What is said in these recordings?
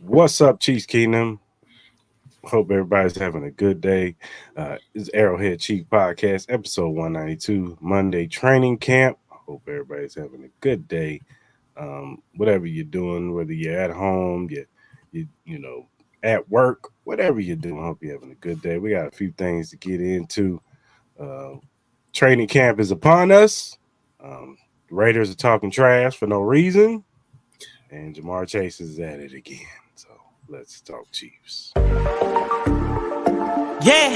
What's up, Chiefs Kingdom? Hope everybody's having a good day. It's Arrowhead Chief Podcast, episode 192, Monday training camp. Hope everybody's having a good day. Whatever you're doing, whether you're at home, you at work, whatever you're doing, hope you're having a good day. We got a few things to get into. Uh, Training camp is upon us. The Raiders are talking trash for no reason, and Jamar Chase is at it again. So let's talk Chiefs. Yeah,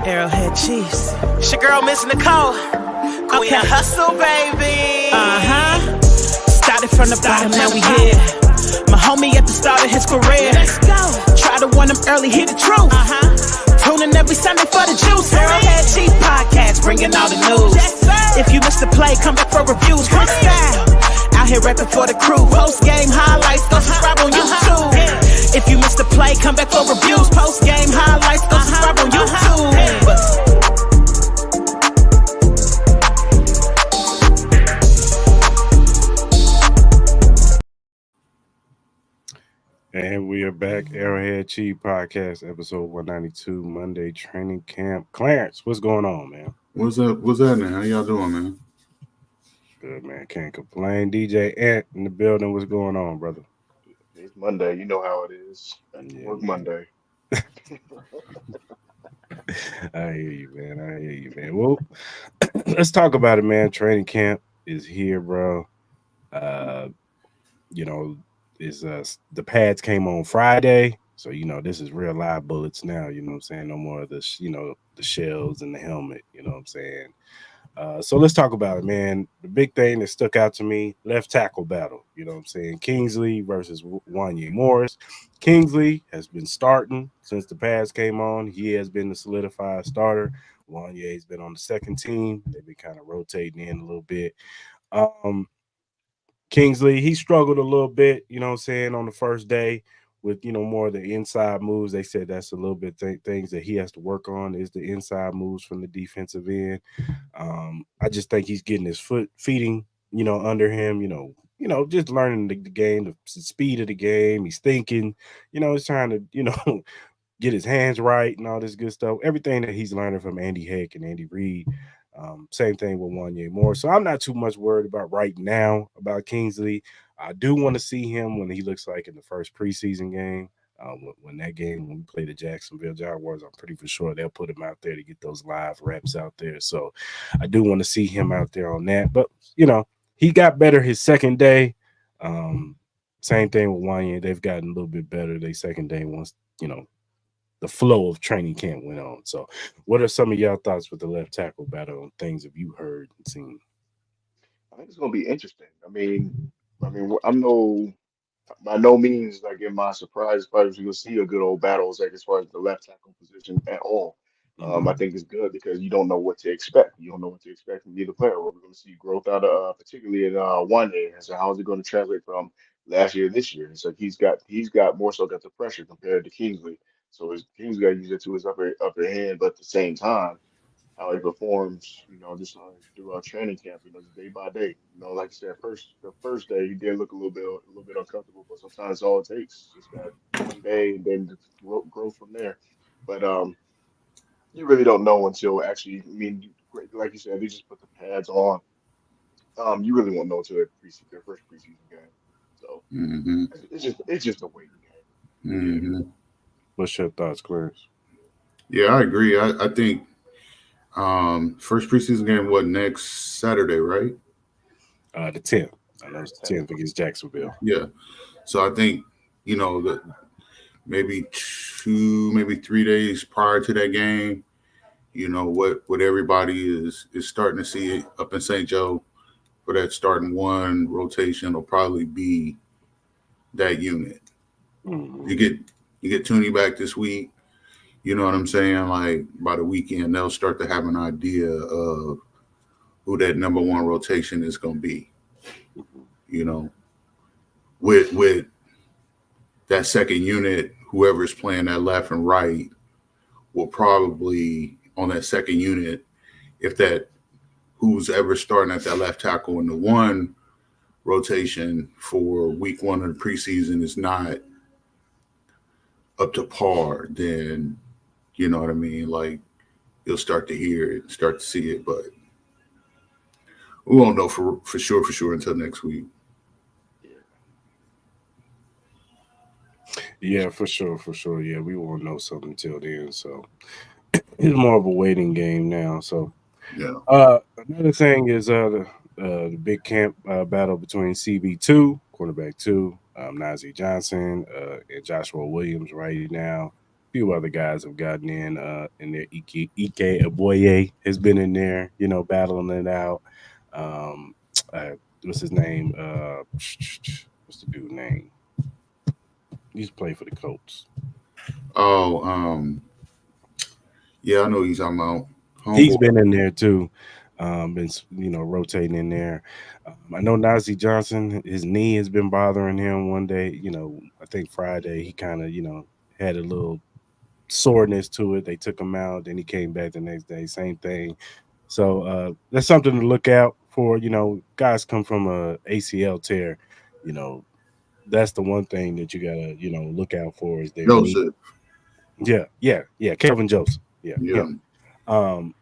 Arrowhead Chiefs. It's your girl, Miss Nicole. Queen of Hustle, baby. Started from the bottom, now we here. My homie at the start of his career. Let's go. Try to warn him early, hear the truth. Tune in every Sunday for the juice. Arrowhead Chiefs Podcast, bringing all the news. If you missed the play, come back for reviews. Quick style. Out here rapping for the crew. Post-game highlights, go subscribe on YouTube. If you missed the play, come back for reviews. Post-game highlights, go subscribe on YouTube. And we are back, Arrowhead Chief Podcast, episode 192, Monday training camp. Clarence, what's going on, man? What's up? What's happening? How y'all doing, man? Good, man. Can't complain. DJ Ant in the building. What's going on, brother? It's Monday. You know how it is. Work Monday. I hear you, man. Well, let's talk about it, man. Training camp is here, bro. The pads came on Friday, so this is real live bullets now. You know what I'm saying? No more of the the shells and the helmet. You know what I'm saying? So let's talk about it, man. The big thing that stuck out to me, left tackle battle. You know what I'm saying? Kingsley versus Wanye Morris. Kingsley has been starting since the pads came on. He has been the solidified starter. Wanye's been on the second team. They've been kind of rotating in a little bit. Kingsley, he struggled a little bit, you know what I'm saying, on the first day with, more of the inside moves. They said that's a little bit things that he has to work on is the inside moves from the defensive end. I just think he's getting his feeding, under him, just learning the game, the speed of the game. He's thinking, he's trying to, get his hands right and all this good stuff. Everything that he's learning from Andy Heck and Andy Reid. Same thing with Wanye Moore. So I'm not too much worried about right now about Kingsley. I do want to see him when he looks like in the first preseason game. When we play the Jacksonville Jaguars, I'm pretty for sure they'll put him out there to get those live reps out there. So I do want to see him out there on that. But, he got better his second day. Same thing with Wanye. They've gotten a little bit better their second day once, the flow of training camp went on. So what are some of y'all thoughts with the left tackle battle and things have you heard and seen? I think it's going to be interesting. I mean, I'm by no means like in my surprise fighters you'll see a good old battles like as far as the left tackle position at all. I think it's good because you don't know what to expect. You don't know what to expect from either player. We're going to see growth out of particularly in Wanye. So how is it going to translate from last year to this year? It's like he's got more so got the pressure compared to Kingsley. So Kingsley got to use it to his upper hand, but at the same time, how he performs, just throughout training camp, just day by day. Like you said, the first day he did look a little bit uncomfortable, but sometimes all it takes is that one day and then just grow from there. But you really don't know until actually. Like you said, they just put the pads on. You really won't know until their first preseason game. So it's just a waiting game. Mm-hmm. What's your thoughts, Clarence? Yeah, I agree. I think first preseason game next Saturday, right? The 10th. I know it's the 10th against Jacksonville. Yeah. So I think, that maybe 3 days prior to that game, what everybody is starting to see up in St. Joe for that starting one rotation will probably be that unit. Mm-hmm. You get Tooney back this week. You know what I'm saying? Like by the weekend, they'll start to have an idea of who that number one rotation is going to be. With that second unit, whoever's playing that left and right will probably on that second unit, if that who's ever starting at that left tackle in the one rotation for week one of the preseason is not up to par, then you know what I mean. Like you'll start to hear it, start to see it, but we won't know for sure until next week. Yeah. Yeah, for sure, for sure. Yeah, we won't know something until then. So it's more of a waiting game now. So Yeah. another thing is the big camp battle between CB2, quarterback two, Najee Johnson, and Joshua Williams right now. A few other guys have gotten in there. Ike Aboye has been in there, battling it out. Um, uh, what's his name? What's the dude name? He used to play for the Colts. Oh, yeah, I know he's talking about He's homeboy. been in there too. Been rotating in there. I know Najee Johnson, his knee has been bothering him. One day, I think Friday, he kind of had a little soreness to it. They took him out, then he came back the next day, same thing. So that's something to look out for. Guys come from a ACL tear. You know, that's the one thing that you gotta look out for is their knee. Joseph. Yeah, yeah, yeah. Kelvin Joseph. Yeah, Yeah. him. Um,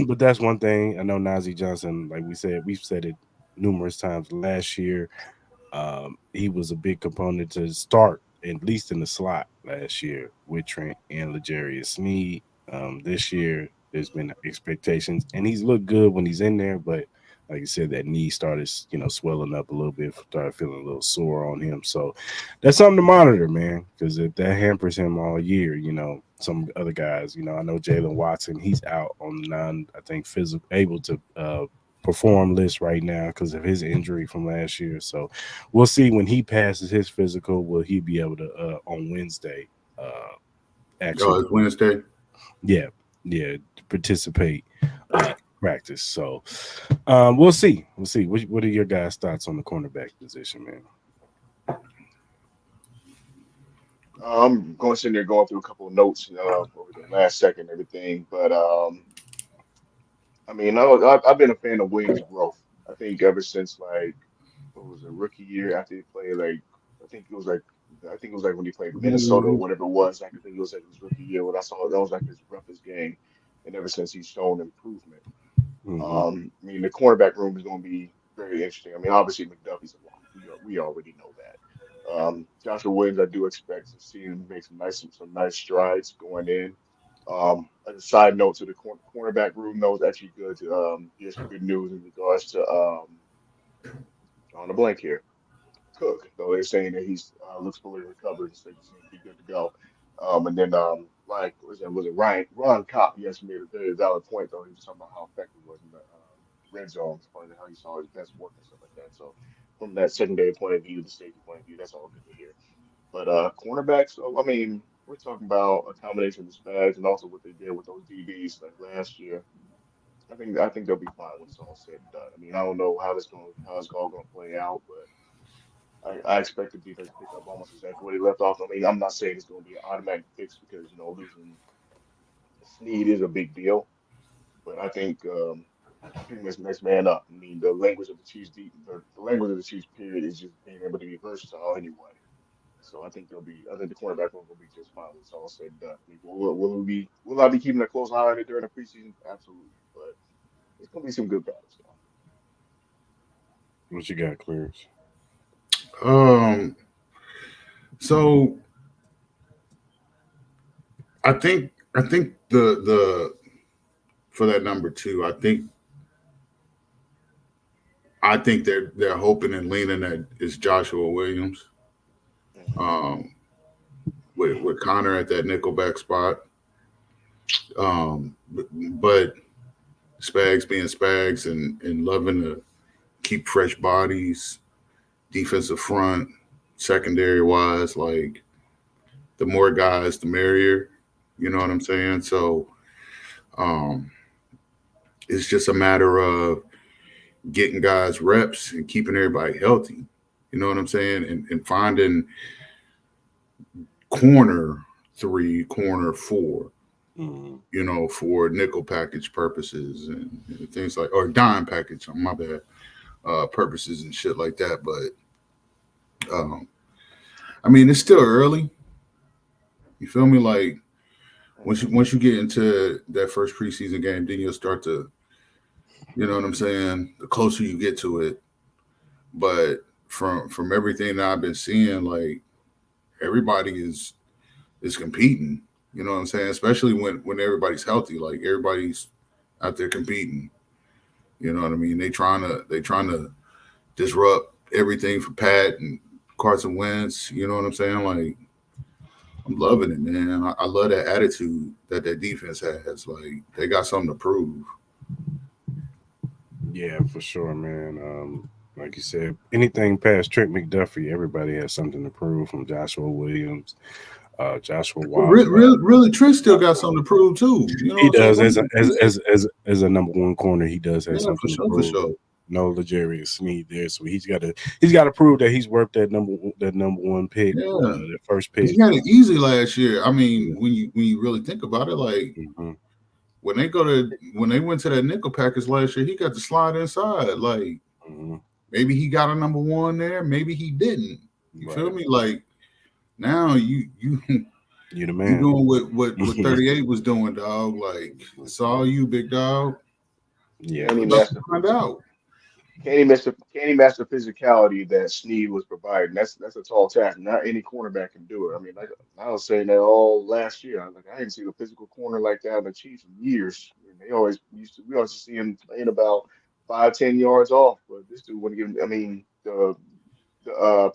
but that's one thing. I know Najee Johnson, like we've said it numerous times last year. He was a big component to start, at least in the slot last year with Trent and L'Jarius Sneed. This year, there's been expectations, and he's looked good when he's in there. But like I said, that knee started, swelling up a little bit, started feeling a little sore on him. So that's something to monitor, man. Because if that hampers him all year, some other guys, I know Jalen Watson, he's out on the non, I think, physical, able to perform list right now because of his injury from last year. So we'll see when he passes his physical, will he be able to on Wednesday actually, Oh, it's Wednesday. yeah, yeah, participate practice. So we'll see. We'll see. What are your guys' thoughts on the cornerback position, man? I'm going sitting there going through a couple of notes over the last second and everything, but I mean, I've been a fan of Williams' growth. I think ever since like what was it, rookie year after he played like I think it was like I think it was like when he played Minnesota or whatever it was. Like, I think it was like his rookie year when I saw that was like his roughest game, and ever since he's shown improvement. Hmm. I mean, the cornerback room is going to be very interesting. I mean, obviously McDuffie's a lock. We already know that. Joshua Williams, I do expect to see him make some nice strides going in. As a side note to the cornerback room, though, it's actually good. Here's some good news in regards to on the blank here. Cook, though they're saying that he's looks fully recovered, so he seems to be good to go. And then like was it Ryan Ron Kopp? He actually made a very valid point though. He was talking about how effective he was in the red zone, as far as how he saw his best work and stuff like that. So from that secondary point of view, the safety point of view, that's all good to hear. But cornerbacks, so, I mean, we're talking about a combination of the Spags and also what they did with those DBs like last year. I think they'll be fine when it's all said and done. I mean, I don't know how it's all going to play out, but. I expect the defense to pick up almost exactly where they left off. I mean, I'm not saying it's going to be an automatic fix because losing Snead is a big deal, but I think this next man up. I mean, the language of the Chiefs deep, the language of the Chiefs period is just being able to be versatile anyway. So I think the cornerback room will be just fine when it's all said and done. I mean, will I be keeping a close eye on it during the preseason? Absolutely, but it's going to be some good battles though. What you got, Clearance? Um, so I think the for that number two, I think they're hoping and leaning that it's Joshua Williams. Hmm. Um, with Connor at that nickelback spot. But Spags being Spags and loving to keep fresh bodies, defensive front, secondary wise, like the more guys, the merrier. You know what I'm saying? So um, it's just a matter of getting guys reps and keeping everybody healthy. You know what I'm saying? And finding corner three, corner four, Hmm. for nickel package purposes and things like, or dime package, my bad, purposes and shit like that. But I mean, it's still early. You feel me? Like Mhm. once you get into that first preseason game, then you'll start to, you know what I'm saying. The closer you get to it, but from everything that I've been seeing, like everybody is competing. You know what I'm saying? Especially when everybody's healthy, like everybody's out there competing. You know what I mean? They trying to disrupt everything for Pat and Carson Wentz. You know what I'm saying? Like I'm loving it, man. I love that attitude that defense has. Like they got something to prove. Yeah, for sure, man. Like you said, anything past Trent McDuffie, everybody has something to prove. From Joshua Williams, Joshua Wilds, Really, Trent still got something to prove too. You know he what I'm saying? does as a number one corner. He does have Yeah, something to for prove. sure. No Legarius Sneed there, so he's got to prove that he's worth that number one pick, Yeah, that first because pick. he had it easy last year. I mean, Yeah. when you really think about it, like Hmm. when they went to that nickel package last year, he got to slide inside. Like Hmm. maybe he got a number one there, maybe he didn't. You feel Right, me? Like now you you the you man. doing what 38 was doing, dog. Like it's all you, big dog. Yeah, Can he for About sure. to master find out. can he match the physicality that Snead was providing? That's a tall task. Not any cornerback can do it. I mean, like I was saying that all last year. I didn't see a physical corner like that in the Chiefs in years. I mean, we always see him playing about 5, 10 yards off. But this dude wouldn't give him. I mean, the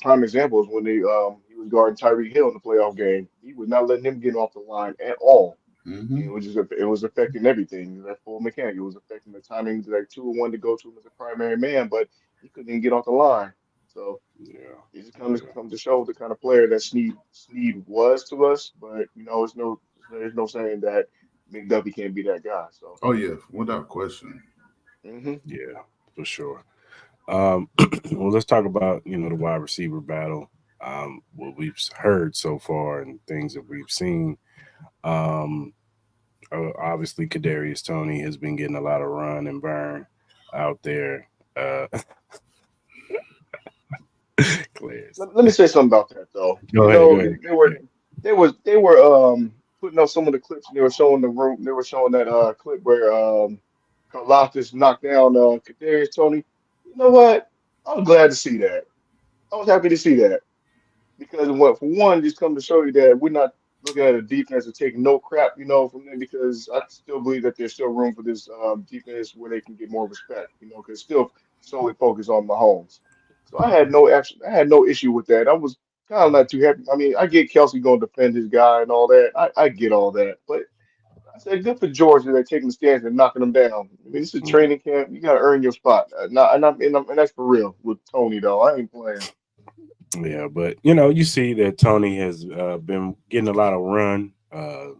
prime example is when he was guarding Tyreek Hill in the playoff game. He was not letting him get off the line at all. Hmm. It was affecting everything. That full mechanic. It was affecting the timing. Like 2-1 to go to him as a primary man, but he couldn't even get off the line. So Yeah, it just yeah. comes to show the kind of player that Snead was to us. But there's no saying that McDuffie can't be that guy. So Oh yeah, without question. hmm Yeah, for sure. Well, let's talk about the wide receiver battle. What we've heard so far and things that we've seen. Um, Obviously, Kadarius Tony has been getting a lot of run and burn out there. Uh, Claire's. let me say something about that though. Go ahead. Go ahead. They were putting up some of the clips and they were showing the room. They were showing that clip where Karlaftis knocked down Kadarius Tony. You know what? I was glad to see that. I was happy to see that because what for one, just come to show you that we're not looking at a defense to take no crap, from them because I still believe that there's still room for this defense where they can get more respect, because still solely focused on Mahomes. So I had no issue with that. I was kind of not too happy. I mean, I get Kelsey going to defend his guy and all that. I get all that, but I said good for Georgia. They're taking the stance and knocking them down. I mean, this is Yeah. training camp. You got to earn your spot. And that's for real with Tony though. I ain't playing. Yeah, but you see that Tony has been getting a lot of run Hmm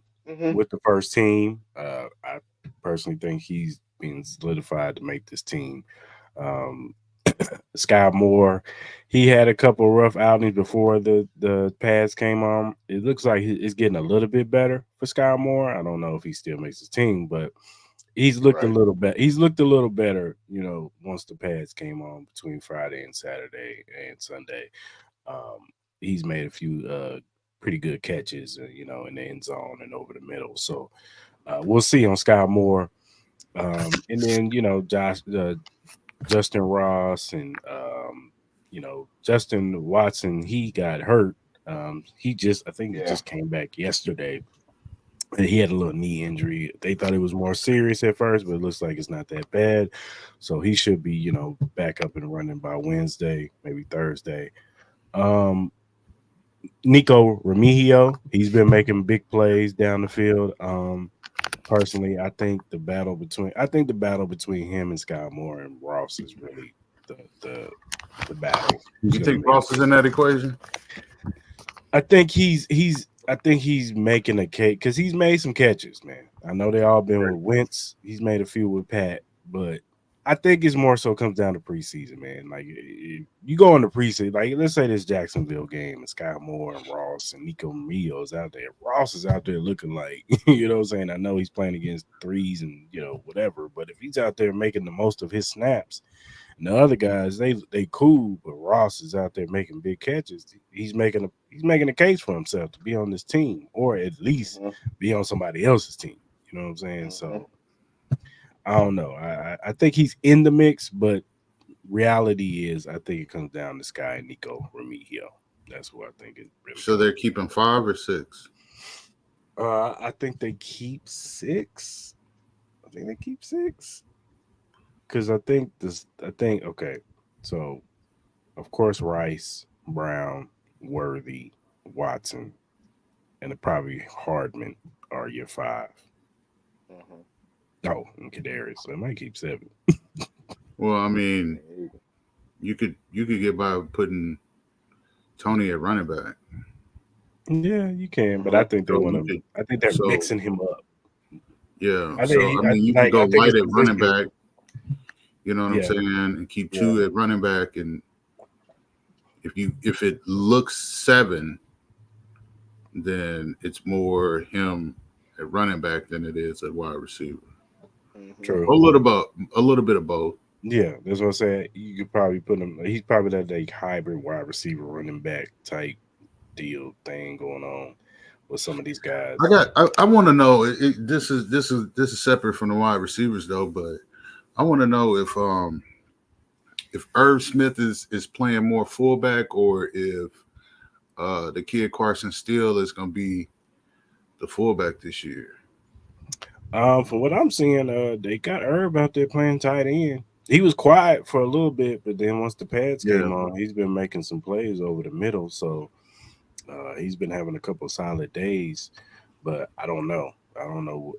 with the first team. I personally think he's been solidified to make this team. Um, Sky Moore, he had a couple rough outings before the pads came on. It looks like it's getting a little bit better for Sky Moore. I don't know if he still makes his team, but he's looked a Right. little better. He's looked a little better, once the pads came on between Friday and Saturday and Sunday. Um, he's made a few pretty good catches, in the end zone and over the middle. So we'll see on Sky Moore. And then Justin Ross and Justin Watson. He got hurt. I think he Yeah. just came back yesterday. And he had a little knee injury. They thought it was more serious at first, but it looks like it's not that bad. So he should be, back up and running by Wednesday, maybe Thursday. Um, Nico Remigio, he's been making big plays down the field. Personally, I think the battle between him and Sky Moore and Ross is really the battle. Who's You gonna think make Ross is in that equation? I think he's making a cake because he's made some catches, man. I know they all been with Wentz. He's made a few with Pat, but I think it's more so comes down to preseason, man. Like you go in the preseason, like let's say this Jacksonville game and Scott Moore and Ross and Nico Mio's out there. Ross is out there looking like, what I'm saying? I know he's playing against threes and whatever, but if he's out there making the most of his snaps, And the other guys, they cool, but Ross is out there making big catches. He's making a case for himself to be on this team, or at least Hmm. be on somebody else's team. You know what I'm saying? Hmm. So I don't know. I think he's in the mix, but reality is, I think it comes down to Sky and Nico Remigio. That's who I think it really So comes. they're keeping 5 or 6. I think they keep six. I think they keep six because I think this. I think okay. So of course Rice, Brown, Worthy, Watson, and probably Hardman are your five. Hmm. Oh, and Kadarius. So they might keep seven. Well, I mean, Hey, you could get by putting Tony at running back. Yeah, you can, but I hmm. think they So want you to. could I think they're so mixing him up. yeah. I think So he. I mean, you could Like. go I think light his at running position. back. You know what I'm Yeah, saying, and keep yeah. 2 at running back. And if it looks 7, then it's more him at running back than it is at wide receiver. Hmm. True. A little bit of both. Yeah, that's what I said. You could probably put him. He's probably that like hybrid wide receiver, running back type deal thing going on with some of these I guys. got. I want to know. This is separate from the wide receivers though, but I want to know if Irv Smith is playing more fullback or if the kid Carson Steele is going to be the fullback this year. From what I'm seeing, they got Herb out there playing tight end. He was quiet for a little bit, but then once the pads Yeah, came on, he's been making some plays over the middle. So he's been having a couple solid days. But I don't know. I don't know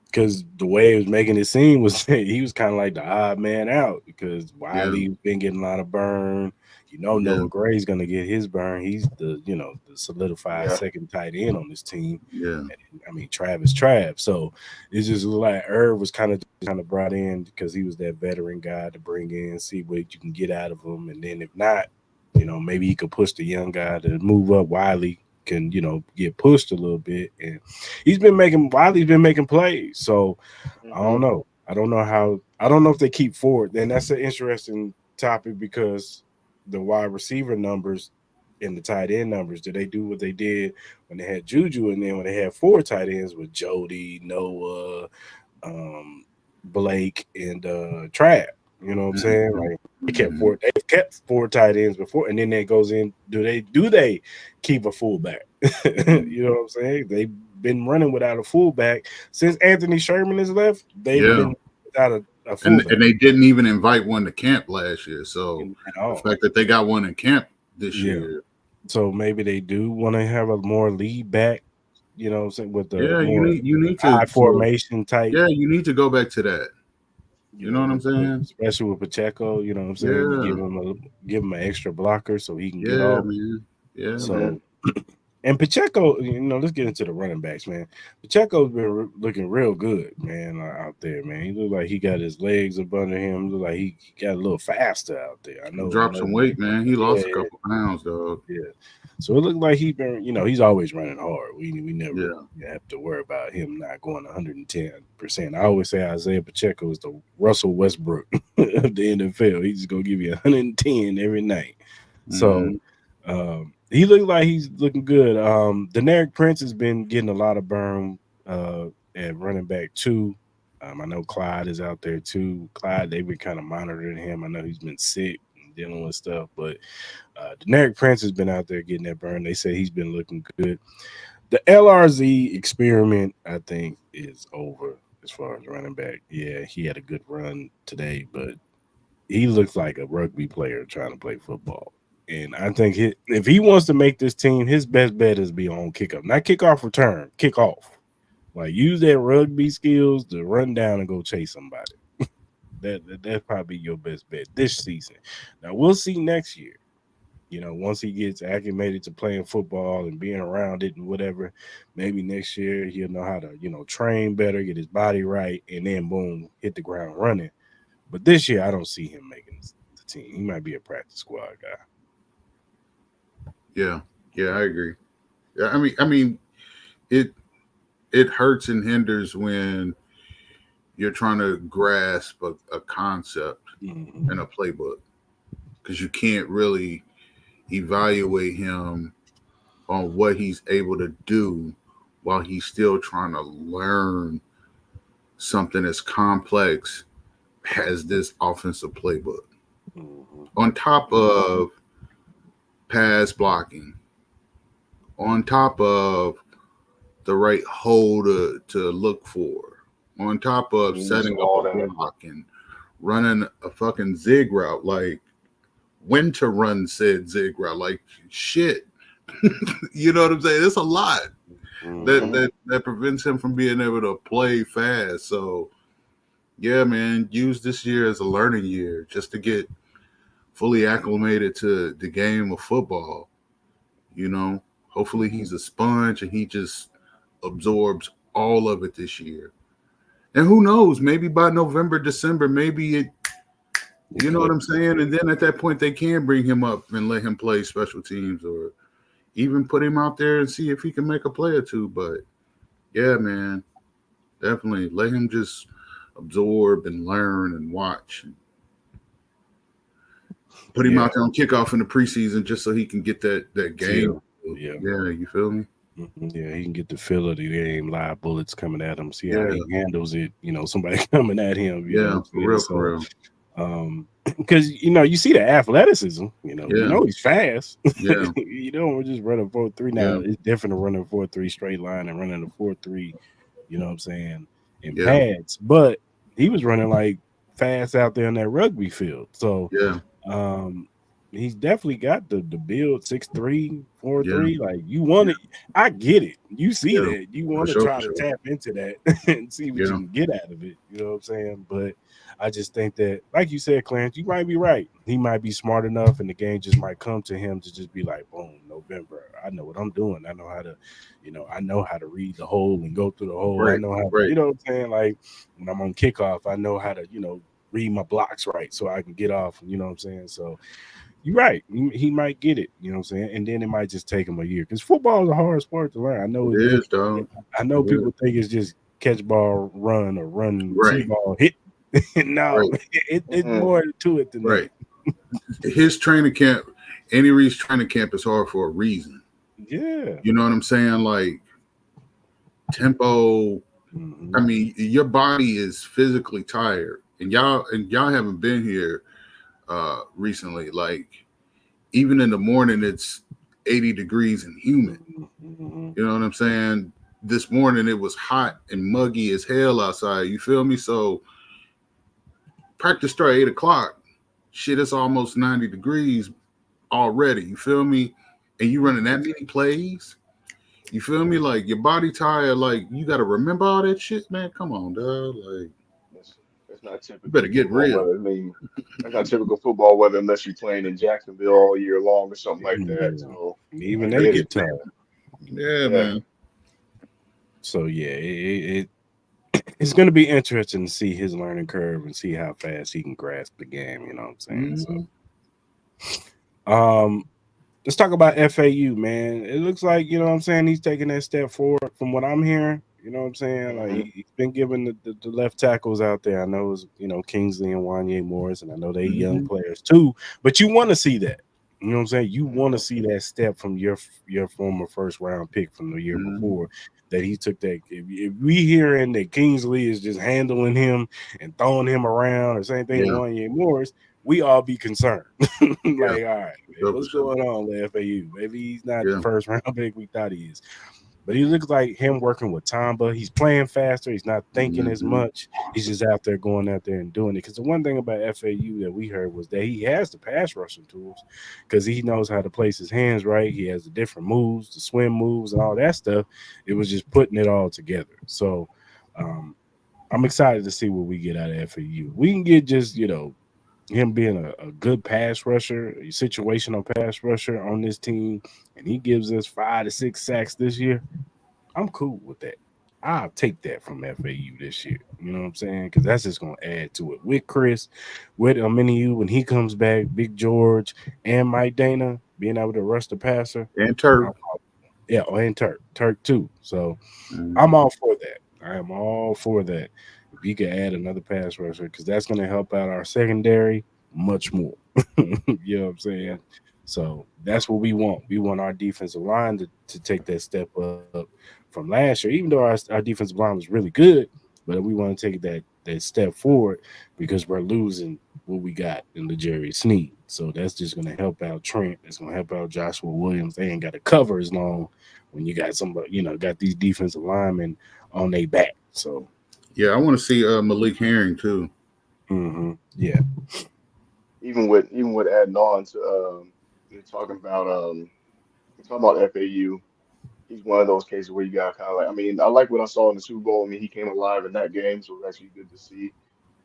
because the way he was making it seem was he was kind of like the odd man out because yeah, Wiley's been getting a lot of burn. yeah, Noah Gray's gonna get his burn. He's the solidified Yeah. second tight end on this team. yeah. And, I mean, Travis Trav. So it's just like Irv was kind of brought in because he was that veteran guy to bring in, see what you can get out of him, and then if not, maybe he could push the young guy to move up. Wiley can get pushed a little bit, and Wiley's been making plays. So I Hmm. don't know. I don't know if they keep forward. And that's an interesting topic because the wide receiver numbers and the tight end numbers, do they do what they did when they had Juju and then when they had four tight ends with Jody, Noah, um, Blake, and Trav? You know what I'm saying? Mhm, Like mhm. they've kept four tight ends before, and then they goes in. Do they keep a fullback? You know what I'm saying? They've been running without a fullback since Anthony Sherman has left. They've Yeah, been without a and fullback they didn't even invite one to camp last year. So at the all. fact that they got one in camp this Yeah. year, So maybe they do want to have a more lead back, what I'm saying, with the yeah, you more need you need I to formation type, yeah, you need to go back to that. You know what I'm saying? especially with Pacheco, you know what I'm saying? You Yeah, give him an extra blocker so he can get yeah, off. man. Yeah, Hmm. man. So and Pacheco, let's get into the running backs, man. Pacheco's been looking real good, man, out there, man. He looked like he got his legs up under him. Look like he got a little faster out there. I He know, dropped some weight, man. He yeah, lost a couple pounds, dog. yeah. So it looked like he been, he's always running hard. We never Yeah. have to worry about him not going 110%. I always say Isaiah Pacheco is the Russell Westbrook of the NFL. He's just gonna give you 110 every night. So Hmm. he looked like he's looking good. Deneric Prince has been getting a lot of burn at running back too. I know Clyde is out there too. Clyde, they've been kind of monitoring him. I know he's been sick and dealing with stuff, but Deneric Prince has been out there getting that burn. They say he's been looking good. The LRZ experiment, I think, is over as far as running back. Yeah, he had a good run today, but he looks like a rugby player trying to play football. And I think if he wants to make this team, his best bet is be on kickoff, not kickoff return, kickoff. Like use that rugby skills to run down and go chase somebody. That's probably your best bet this season. Now we'll see next year. Once he gets acclimated to playing football and being around it and whatever, maybe next year he'll know how to, train better, get his body right, and then boom, hit the ground running. But this year, I don't see him making the team. He might be a practice squad guy. Yeah. Yeah, I agree. Yeah, I mean, it it hurts and hinders when you're trying to grasp a concept and a playbook, because you can't really evaluate him on what he's able to do while he's still trying to learn something as complex as this offensive playbook. On top of pass blocking, on top of the right hole to look for, on top of Keys setting and up all a that. block and running a fucking zig route, like when to run said zig route, like shit. You know what I'm saying? It's a lot that prevents him from being able to play fast. So yeah, man, use this year as a learning year just to get fully acclimated to the game of football. You know, hopefully he's a sponge and he just absorbs all of it this year. And who knows? Maybe by November, December, maybe it. You know what I'm saying? And then at that point, they can bring him up and let him play special teams, or even put him out there and see if he can make a play or two. But yeah, man, definitely let him just absorb and learn and watch. Put him Yeah. out there on kickoff in the preseason just so he can get that game. Yeah. Yeah, you feel me? Yeah, he can get the feel of the game, live bullets coming at him, see how Yeah. he handles it, somebody coming at him, Yeah, for real, so, for real. because you see the athleticism, Yeah. he's fast. Yeah. We're just running 4-3 now. Yeah. It's different to running 4-3 straight line and running a 4-3, you know what I'm saying, in Yeah. pads. But he was running like fast out there in that rugby field. So Yeah. he's definitely got the build 6'3", 4'3". Yeah. Like you want to, I get it. You see Yeah. that. You want to sure, try for to sure. tap into that and see what you Yeah. can get out of it. You know what I'm saying? But I just think that, like you said, Clarence, you might be right. He might be smart enough, and the game just might come to him to just be like, boom, November. I know what I'm doing. I know how to, I know how to read the hole and go through the hole. I Right. know how, Right. you know what I'm saying? Like when I'm on kickoff, I know how to, read my blocks right so I can get off. You know what I'm saying? So you're right. He might get it. You know what I'm saying? And then it might just take him a year because football is a hard sport to learn. I know It is, dog. I know It is. people think it's just catch ball, run, or run, see Right. ball, hit. No, Right. it's more to it than Right. His training camp, Andy Reid's training camp is hard for a reason. that. Yeah. You know what I'm saying? Like tempo. I mean, your body is physically tired, and y'all haven't been here recently. Like even in the morning, it's 80 degrees and humid. You know what I'm saying? This morning it was hot and muggy as hell outside. You feel me? So practice start 8 o'clock. Shit, it's almost 90 degrees already. You feel me? And you running that many plays. You feel me? Like your body tired. Like you got to remember all that shit, man. Come on, dog. Like That's not you typical better get football real. weather. I mean, that's not typical football weather unless you're playing in Jacksonville all year long or something like that. So Even I they get get it. tired. Yeah, Yeah. man. So yeah, it's going to be interesting to see his learning curve and see how fast he can grasp the game. You know what I'm saying? Mhm. So, let's talk about FAU, man. It looks like, what I'm saying, he's taking that step forward from what I'm hearing. You know what I'm saying? Like he's been given the left tackles out there. I know it's, Kingsley and Wanye Morris, and I know they young players too. But you want to see that. You know what I'm saying? You want to see that step from your former first round pick from the year before, that he took that. If we hearing that Kingsley is just handling him and throwing him around, or same thing with Wanye Morris, we all be concerned. Like, all right, man, what's going on with FAU? Maybe he's not the first round pick we thought he is. But he looks like him working with Tamba. He's playing faster. He's not thinking as much. He's just out there going out there and doing it. Because the one thing about FAU that we heard was that he has the pass rushing tools, because he knows how to place his hands right. He has the different moves, the swim moves, and all that stuff. It was just putting it all together. So I'm excited to see what we get out of FAU. We can get just, him being a good pass rusher, a situational pass rusher on this team, and he gives us 5 to 6 sacks this year, I'm cool with that. I'll take that from FAU this year. You know what I'm saying? Because that's just going to add to it. With Chris, with Aminu when he comes back, Big George, and Mike Dana being able to rush the passer. And Turk. And Turk too. So I'm all for that. I am all for that. If you could add another pass rusher, because that's going to help out our secondary much more. You know what I'm Yeah. saying? So that's what we want. We want our defensive line to take that step up from last year, even though our defensive line was really good, but we want to take that step forward because we're losing what we got in the Jerry Sneed. So that's just going to help out Trent. It's going to help out Joshua Williams. They ain't got to cover as long when you got somebody, got these defensive linemen on their back. So, Yeah, I want to see Malik Herring too. yeah, Even with adding on to you're talking about FAU. He's one of those cases where you got kind of like, I mean, I like what I saw in the Super Bowl. I mean, he came alive in that game, so it's actually good to see.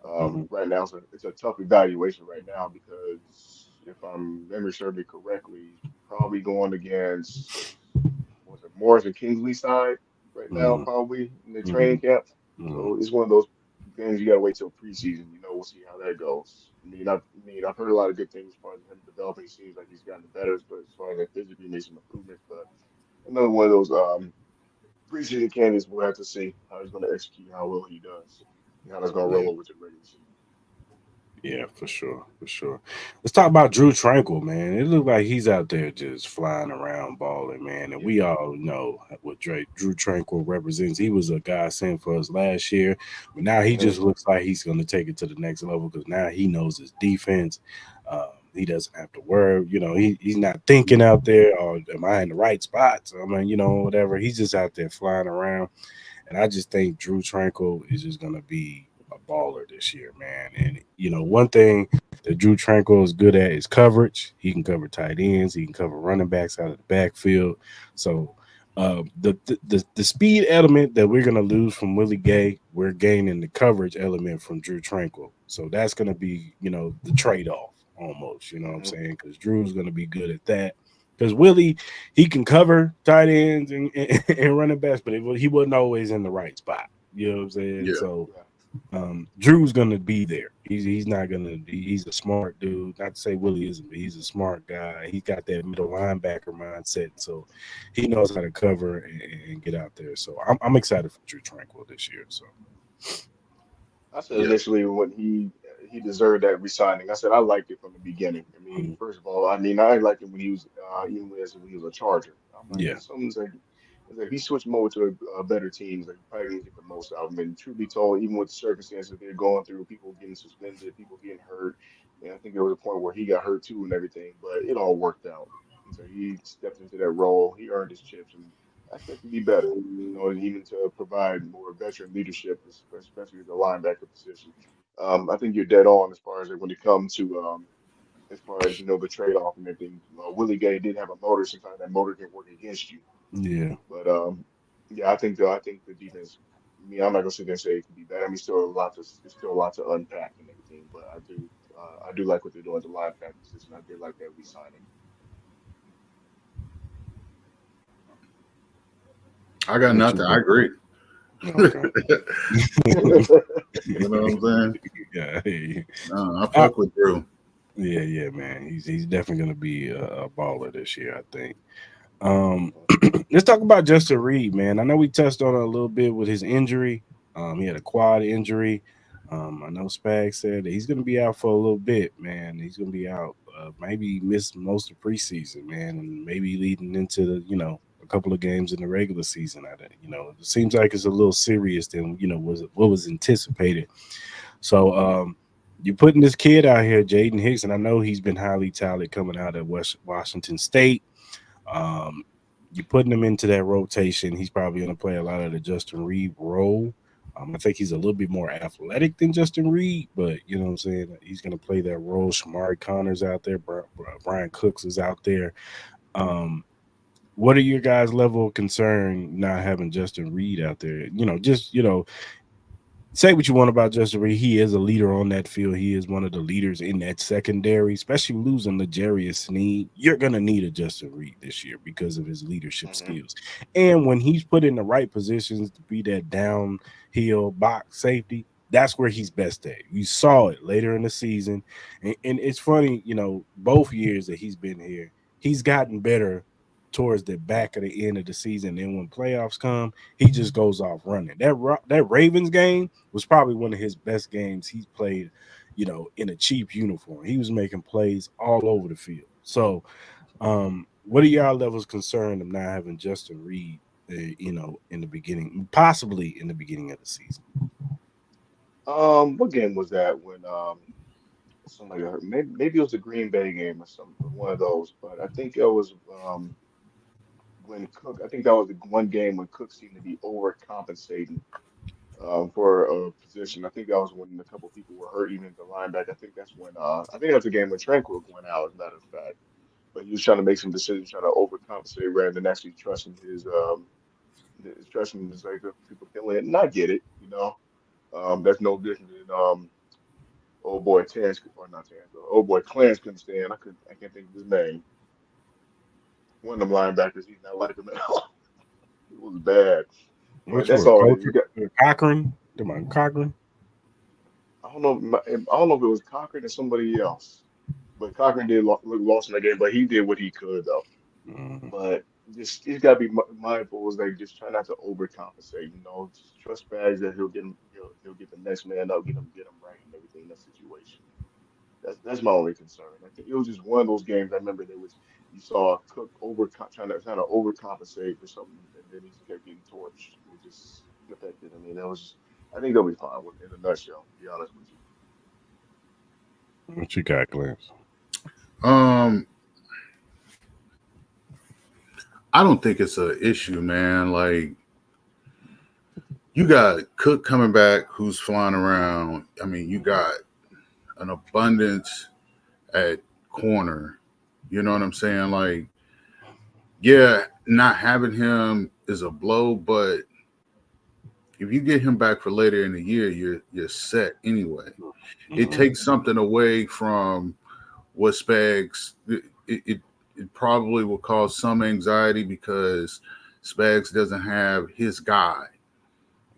hmm Right now, it's a tough evaluation right now because if I'm memory serves me correctly, he's probably going against was it Morris and Kingsley side right now, hmm probably in the hmm training camp. hmm So it's one of those games you gotta wait till preseason. We'll see how that goes. I've heard a lot of good things as far as him developing. He seems like he's gotten better, but as far as that physically made some improvements. But another one of those preseason candidates. We'll have to see how he's going to execute, how well he does, and how that's going to yeah. roll over to the regular season. Yeah, for sure, for sure. Let's talk about Drew Tranquil, man. It looked like he's out there just flying around balling, man. And Yeah. we all know what Drew Tranquil represents. He was a guy sent for us last year, but now he Hmm. just looks like he's going to take it to the next level because now he knows his defense. He doesn't have to worry, he's not thinking out there, or am I in the right spots? I mean, whatever. He's just out there flying around. And I just think Drew Tranquil is just gonna be a baller this year, man. And one thing that Drew Tranquil is good at is coverage. He can cover tight ends. He can cover running backs out of the backfield. So the speed element that we're gonna lose from Willie Gay, we're gaining the coverage element from Drew Tranquil. So that's gonna be the trade off almost. You know what I'm Hmm. saying? Because Drew's gonna be good at that. Because Willie, he can cover tight ends and running backs, but he wasn't always in the right spot. You know what I'm saying? Yeah, So Yeah. Drew's gonna be there. He's not gonna be. He's a smart dude. Not to say Willie isn't, but he's a smart guy. He's got that middle linebacker mindset, so he knows how to cover and get out there. So I'm excited for Drew Tranquil this year. So I said yeah, initially when he deserved that resigning. I said I liked it from the beginning. I mean, mm, first of all, I liked it when he was when he was a Charger. I'm like, yeah, there's something like it's like if he switched him over to a better team, like probably gonna get the most out of him. And truth be told, even with the circumstances they're going through, people getting suspended, people getting hurt, and I think there was a point where he got hurt too and everything, but it all worked out. And so he stepped into that role. He earned his chips, and I expect to be better. And even to provide more veteran leadership, especially the linebacker position. I think you're dead on as far as like, when it comes to as far as the trade off and everything. Willie Gay did have a motor. Sometimes that motor can work against you, yeah, but yeah, I think the defense. I mean, I'm not gonna sit there and say it can be better. I mean, there's still a lot to unpack and everything. But I do like what they're doing at the linebacker position. I did like that re-signing. I got what nothing. I you agree. okay? You know what I'm saying? Yeah, hey. I fuck with Drew. Yeah, yeah, man. He's definitely gonna be a baller this year, I think. Mhm. Let's talk about Justin Reed, man. I know we touched on it a little bit with his injury. He had a quad injury. I know Spag said that he's gonna be out for a little bit, man. He's gonna be out, maybe miss most of preseason, man, and maybe leading into a couple of games in the regular season. It seems like it's a little serious than was what was anticipated. So you're putting this kid out here, Jaden Hicks, and I know he's been highly touted coming out of Washington State. Um, you're putting him into that rotation. He's probably going to play a lot of the Justin Reed role. I think he's a little bit more athletic than Justin Reed, but you know what I'm saying? He's going to play that role. Shamari Connor's out there. Brian Cooks is out there. Um, what are your guys' level of concern not having Justin Reed out there? Say what you want about Justin Reed. He is a leader on that field. He is one of the leaders in that secondary, especially losing L'Jarius Sneed. You're going to need a Justin Reed this year because of his leadership Mhm. skills. And when he's put in the right positions to be that downhill box safety, that's where he's best at. You saw it later in the season. And it's funny, both years that he's been here, he's gotten better towards the back of the end of the season. Then when playoffs come, he just goes off running. That Ravens game was probably one of his best games he's played, in a cheap uniform. He was making plays all over the field. So, what are y'all levels concerned of not having Justin Reed, in the beginning, possibly in the beginning of the season? What game was that when somebody got hurt? Maybe it was the Green Bay game or some one of those. But I think it was when Cook. I think that was the one game when Cook seemed to be overcompensating for a position. I think that was when a couple people were hurt, even the linebacker. I think that's when I think that's the game when Tranquil went out, as a matter of fact. But he was trying to make some decisions, trying to overcompensate rather than actually trusting his like the people killing it. And I get it, you know. That's no different than old boy Terrence or not Terrence, but old boy Clarence couldn't stand. I can't think of his name. One of them linebackers, he's not like him at all. It was bad. But Which that's one, all it is. Coach You got Cochran? Come on, Cochran. I don't know if it was Cochran or somebody else. But Cochran did look lost in that game, but he did what he could though. Mhm. But just he's got to be mindful. Is like just try not to overcompensate. You know, just trust Bags that he'll get him. He'll get the next man up, get him right and everything in that situation. That's my only concern. I think it was just one of those games. I remember there was you saw Cook trying to overcompensate for something, and then he just kept getting torched. It just affected. I mean, that was. I think they'll be fine with, in a nutshell. To be honest with you. What you got, Clarence? Um, I don't think it's an issue, man. Like you got Cook coming back, who's flying around. I mean, you got an abundance at corner. You know what I'm saying? Like, yeah, not having him is a blow, but if you get him back for later in the year, you're set anyway. It Mhm. takes something away from what Spags. It probably will cause some anxiety because Spags doesn't have his guy,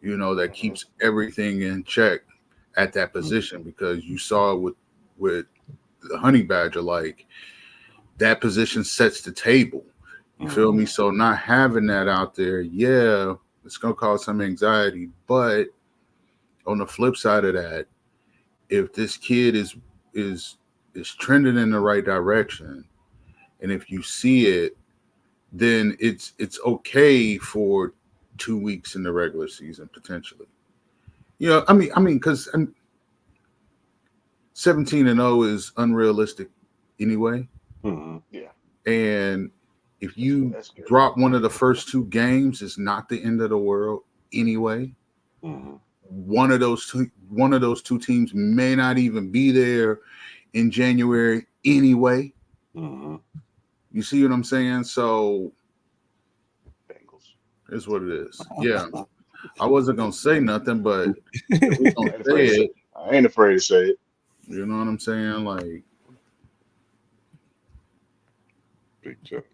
that Hmm. keeps everything in check at that Mhm. position. Because you saw with the Honey Badger, like that position sets the table. You feel me? Mhm. So not having that out there, yeah, it's gonna cause some anxiety. But on the flip side of that, if this kid is is trending in the right direction, and if you see it, then it's okay for 2 weeks in the regular season potentially. Because 17-0 is unrealistic anyway. Mhm. Yeah, And if you that's good. drop one of the first two games, it's not the end of the world anyway. Mhm. One of those two teams may not even be there in January anyway. Mhm. You see what I'm saying? So Bengals. it's what it is. Yeah. I wasn't gonna say nothing, but if we I don't ain't say afraid to say. it, I ain't afraid to say it. you know what I'm saying? Like, Big Chuck.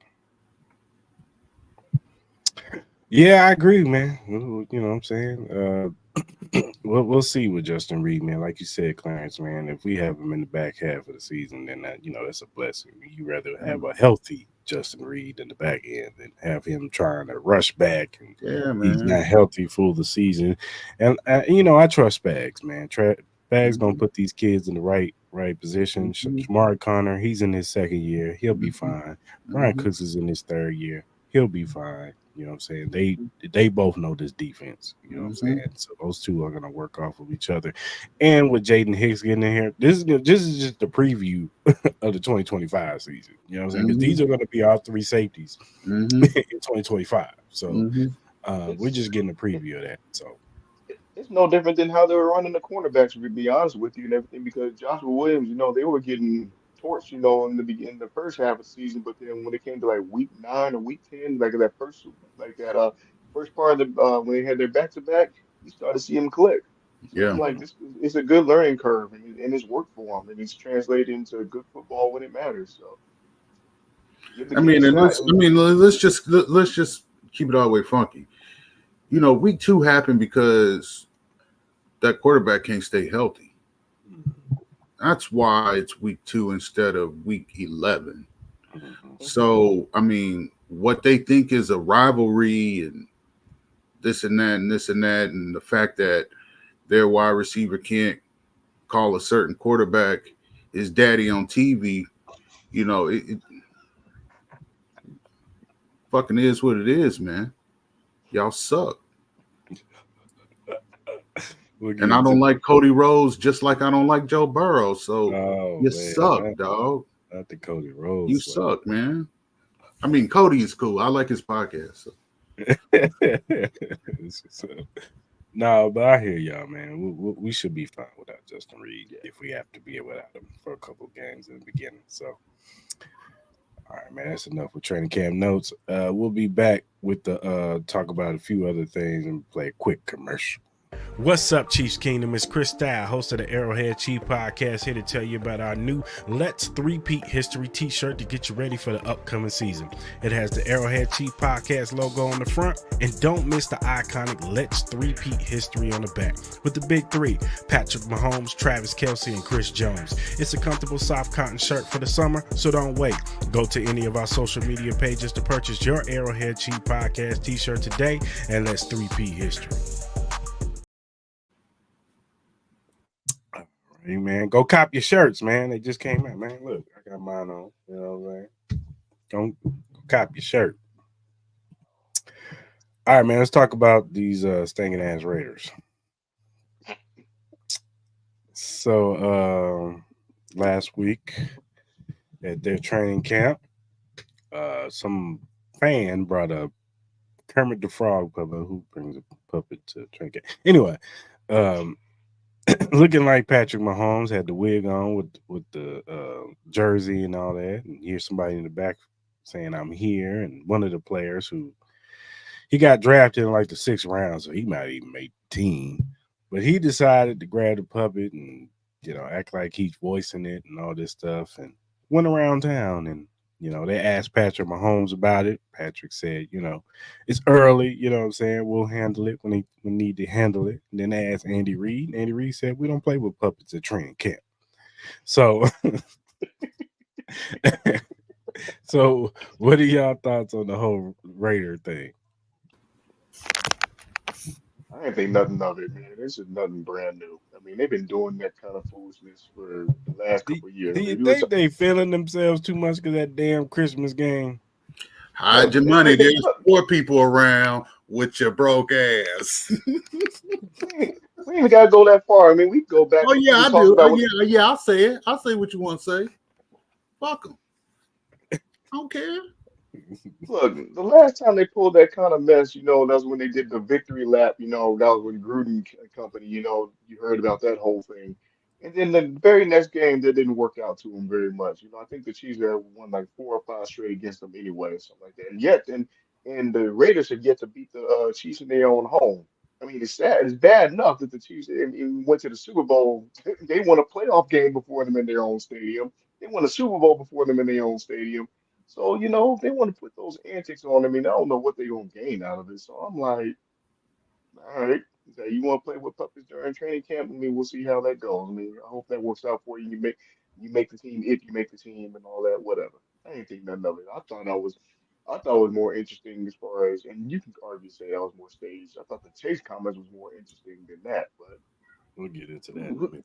Yeah, I agree, man. You know what I'm saying? We'll see with Justin Reed, man. Like you said, Clarence, man, if we have him in the back half of the season, then that's a blessing. You rather have a healthy Justin Reed in the back end than have him trying to rush back and yeah, he's man. not healthy full the season. And I trust Bags, man. Bags gonna Mhm, put these kids in the right position. mhm, Shamari Connor, he's in his second year, he'll be mhm, fine. Brian mhm, Cooks is in his third year, he'll be fine. You know what I'm saying? They both know this defense. You know what I'm mhm. saying? So those two are gonna work off of each other. And with Jaden Hicks getting in here, this is just the preview of the 2025 season. You know what I'm saying? Because these Mhm, are gonna be our three safeties mhm, in 2025. So mhm. we're It's just getting a preview of that. So it's no different than how they were running the cornerbacks, to be honest with you, and everything. Because Joshua Williams, they were getting torched, in the beginning, the first half of the season. But then when it came to like week 9 or week 10, like that first part of the when they had their back to back, you started to see him click. So I'm Yeah. like, this it's a good learning curve, and it's worked for him, and he's translated into good football when it matters. So give the I kid a mean, and shot. let's I And mean let's just keep it all the way funky. Week 2 happened because that quarterback can't stay healthy. That's why it's week 2 instead of week 11. mhm. So, I mean, what they think is a rivalry and this and that and this and that, and the fact that their wide receiver can't call a certain quarterback his daddy on TV, it fucking is what it is, man. Y'all suck. We'll get And I into don't that. like Cody Rhodes just like I don't like Joe Burrow. So Oh you man, suck, dog. not the Cody You Rhodes suck, man. I mean, Cody is cool. I like his podcast. So. so, no, but I hear y'all, man. We should be fine without Justin Reed if we have to be without him for a couple of games in the beginning. So, all right, man, that's enough with training camp notes. We'll be back with the talk about a few other things and play a quick commercial. What's up, Chiefs Kingdom? It's Chris Style, host of the ArrowHead Chief Podcast, here to tell you about our new Let's Three-Peat History t-shirt to get you ready for the upcoming season. It has the ArrowHead Chief Podcast logo on the front, and don't miss the iconic Let's Three-Peat History on the back with the big three: Patrick Mahomes, Travis Kelce, and Chris Jones. It's a comfortable soft cotton shirt for the summer, so don't wait. Go to any of our social media pages to purchase your ArrowHead Chief Podcast t-shirt today, and let's three-peat history. Hey man, go cop your shirts, man. They just came out, man. Look, I got mine on. You know what I'm saying? Don't cop your shirt. All right, man. Let's talk about these stinking ass Raiders. So last week at their training camp, some fan brought up Kermit the Frog puppet. Who brings a puppet to training camp? Anyway, looking like Patrick Mahomes, had the wig on with the jersey and all that, and here's somebody in the back saying I'm here, and one of the players who he got drafted in like the 6th round, so he might even make the team, but he decided to grab the puppet and act like he's voicing it and all this stuff, and went around town, and they asked Patrick Mahomes about it. Patrick said, it's early, what I'm saying? We'll handle it when we need to handle it. And then they asked Andy Reid. Andy Reid said, we don't play with puppets at training camp. So, so what are y'all thoughts on the whole Raider thing? I ain't think nothing of it, man. This is nothing brand new. I mean, they've been doing that kind of foolishness for the last Do, couple of years. do I you mean, we were think they feeling themselves too much because that damn Christmas game? Hide your money. There's poor people around with your broke ass. we ain't even got to go that far. I mean, we go back. Oh yeah, We I talked do. about Yeah. I'll say it. I'll say what you want to say. Fuck them. I don't care. Look, the last time they pulled that kind of mess, that was when they did the victory lap. That was when Gruden and company. You heard about that whole thing. And then the very next game, that didn't work out to them very much. I think the Chiefs had won like 4 or 5 straight against them anyway, or something like that. And the Raiders have yet to beat the Chiefs in their own home. I mean, it's sad. It's bad enough that the Chiefs even went to the Super Bowl. They won a playoff game before them in their own stadium. They won a Super Bowl before them in their own stadium. So, if they want to put those antics on, I mean, I don't know what they're going to gain out of it. So I'm like, all right, okay, you want to play with puppets during training camp? I mean, we'll see how that goes. I mean, I hope that works out for you. You make the team if you make the team and all that, whatever. I ain't think nothing of it. I thought it was more interesting as far as, and you can argue say that was more staged. I thought the Chase comments was more interesting than that, but We'll get into that in a who- minute.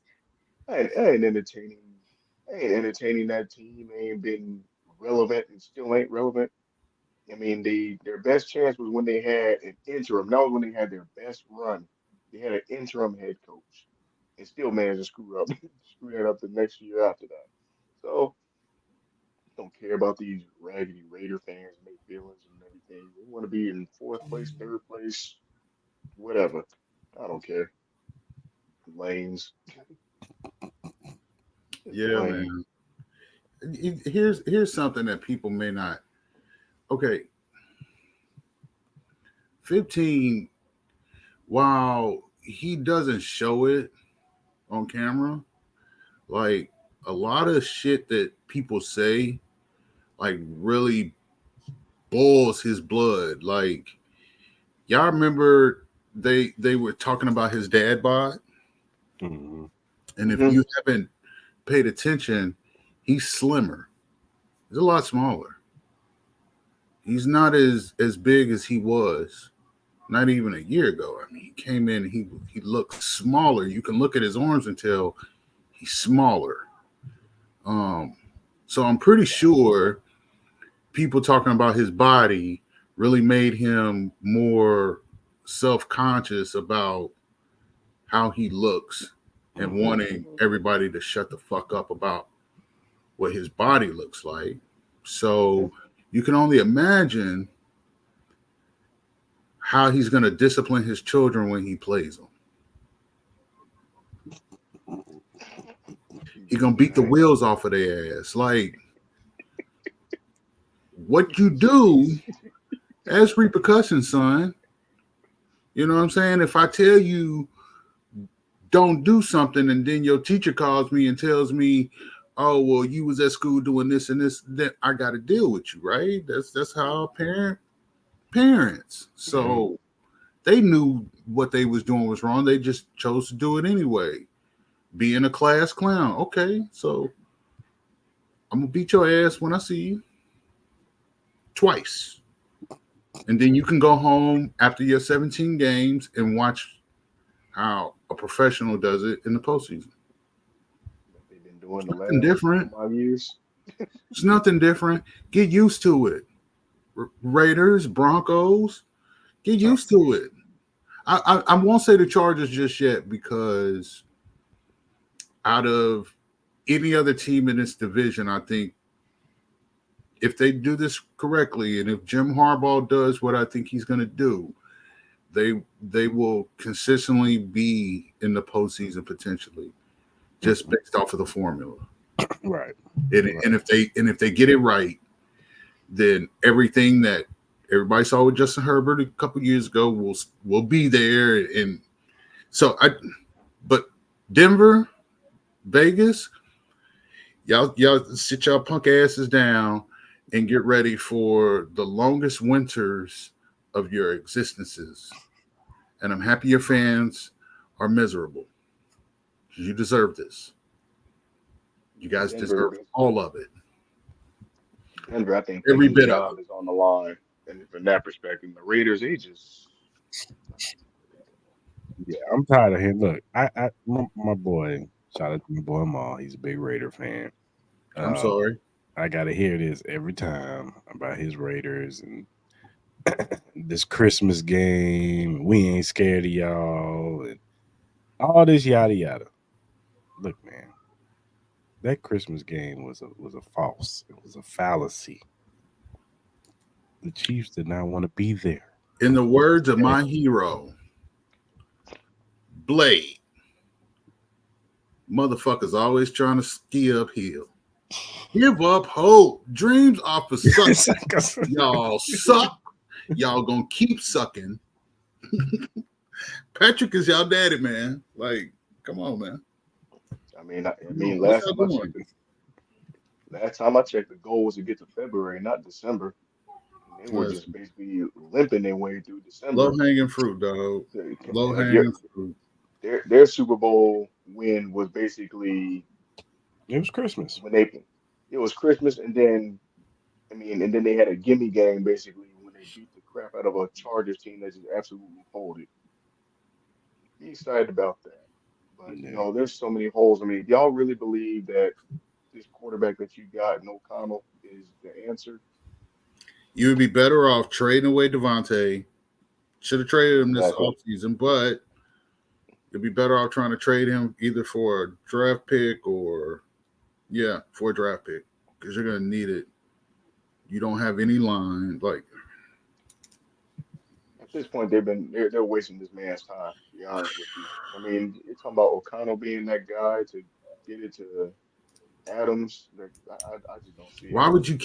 I ain't entertaining. I ain't entertaining that team. They ain't been relevant and still ain't relevant. I mean, their best chance was when they had an interim. That was when they had their best run. They had an interim head coach, and still managed to screw up, screw that up the next year after that. So don't care about these raggedy Raider fans and their feelings and everything. They want to be in 4th place, 3rd place, whatever. I don't care. Lanes, just Yeah, lame. man. Here's something that people may not. Okay, 15. While he doesn't show it on camera, like a lot of shit that people say, like really boils his blood. Like y'all remember they were talking about his dad bod, Mm-hmm. and if Hmm. you haven't paid attention, he's slimmer. He's a lot smaller. He's not as big as he was not even a year ago. I mean, he came in, he looked smaller. You can look at his arms and tell he's smaller. Um, so I'm pretty sure people talking about his body really made him more self-conscious about how he looks and wanting everybody to shut the fuck up about what his body looks like. So you can only imagine how he's going to discipline his children when he plays them. He's going to beat the wheels off of their ass. Like, what you do has repercussions, son. You know what I'm saying? If I tell you don't do something and then your teacher calls me and tells me, oh, well, you was at school doing this and this, then I got to deal with you, right? That's how parents. So they knew what they was doing was wrong. They just chose to do it anyway. Being a class clown. Okay, so I'm going to beat your ass when I see you. Twice. And then you can go home after your 17 games and watch how a professional does it in the postseason. They've been doing the Nothing last different. 5 years. It's nothing different. Get used to it. Raiders, Broncos, get used to it. I won't say the Chargers just yet because out of any other team in this division, I think if they do this correctly and if Jim Harbaugh does what I think he's going to do, they will consistently be in the postseason potentially, just based off of the formula. Right. And if they get it right, then everything that everybody saw with Justin Herbert a couple years ago will be there. And so but Denver, Vegas, y'all sit y'all punk asses down and get ready for the longest winters of your existences. And I'm happy your fans are miserable. You deserve this. You guys deserve all of it. Denver, I think Every the bit of job is on the line. And from that perspective, the Raiders, they just Yeah, I'm tired of him. Look, my boy, shout out to my boy Maul. He's a big Raider fan. I'm sorry. I gotta hear this every time about his Raiders and this Christmas game. We ain't scared of y'all and all this yada yada. Look, man, that Christmas game was a false. It was a fallacy. The Chiefs did not want to be there. In the words of my hero, Blade, motherfuckers always trying to ski uphill. Give up hope. Dreams are for suckers. Y'all suck. Y'all gonna keep sucking. Patrick is y'all daddy, man. Like, come on, man. I mean, last time I checked, the goal was to get to February, not December. And they were just basically limping their way through December. Low hanging fruit, dog. Low Like hanging fruit. their Super Bowl win was basically It was Christmas. It was Christmas, and then and then they had a gimme game basically when they beat the crap out of a Chargers team that just absolutely folded. Be excited about that. But there's so many holes. I mean, y'all really believe that this quarterback that you got in O'Connell is the answer? You would be better off trading away Devontae. Should have traded him this offseason, but you'd be better off trying to trade him either for a draft pick or for a draft pick because you're gonna need it. You don't have any line. Like at this point, they're wasting this man's time. To be honest with you, I mean, you're talking about O'Connell being that guy to get it to Adams. Like, I just don't see it. Why would you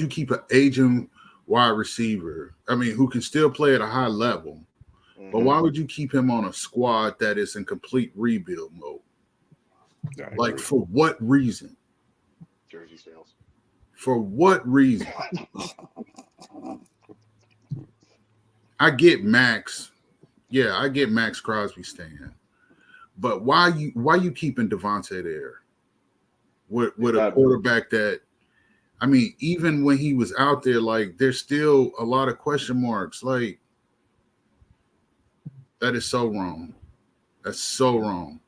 keep an aging wide receiver? I mean, who can still play at a high level, but why would you keep him on a squad that is in complete rebuild mode? Like, for what reason? Jersey sales. For what reason? I get Max. Yeah, I get Max Crosby staying. But why you keeping Devontae there? With a quarterback that I mean, even when he was out there, like there's still a lot of question marks. Like that is so wrong. That's so wrong.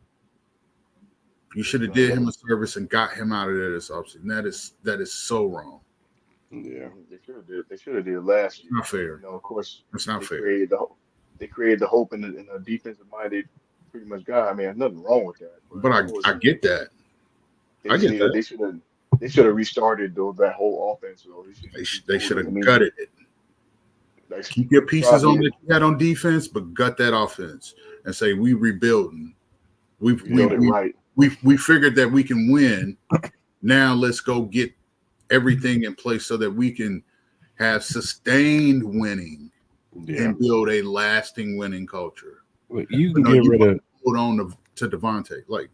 You should have No, did him a service and got him out of there this offseason. That is so wrong. Yeah. they should have did. They should have did last It's year. not You fair. know, of course, It's not they fair. created the ho- they created the hope in a defensive minded pretty much guy. I mean, there's nothing wrong with that, but But of I course, get that. they I just get needed. that. They should have restarted that whole offense. Though they should just They retooled should it. I have mean, gutted it. like Keep your pieces on Crosby, that you had on defense, but gut that offense and say we rebuilding. We we build it we right. we figured that we can win. Now let's go get everything in place so that we can have sustained winning Yeah. and build a lasting winning culture. Well, you But can no, get you rid want of. to hold on to Devontae. Like,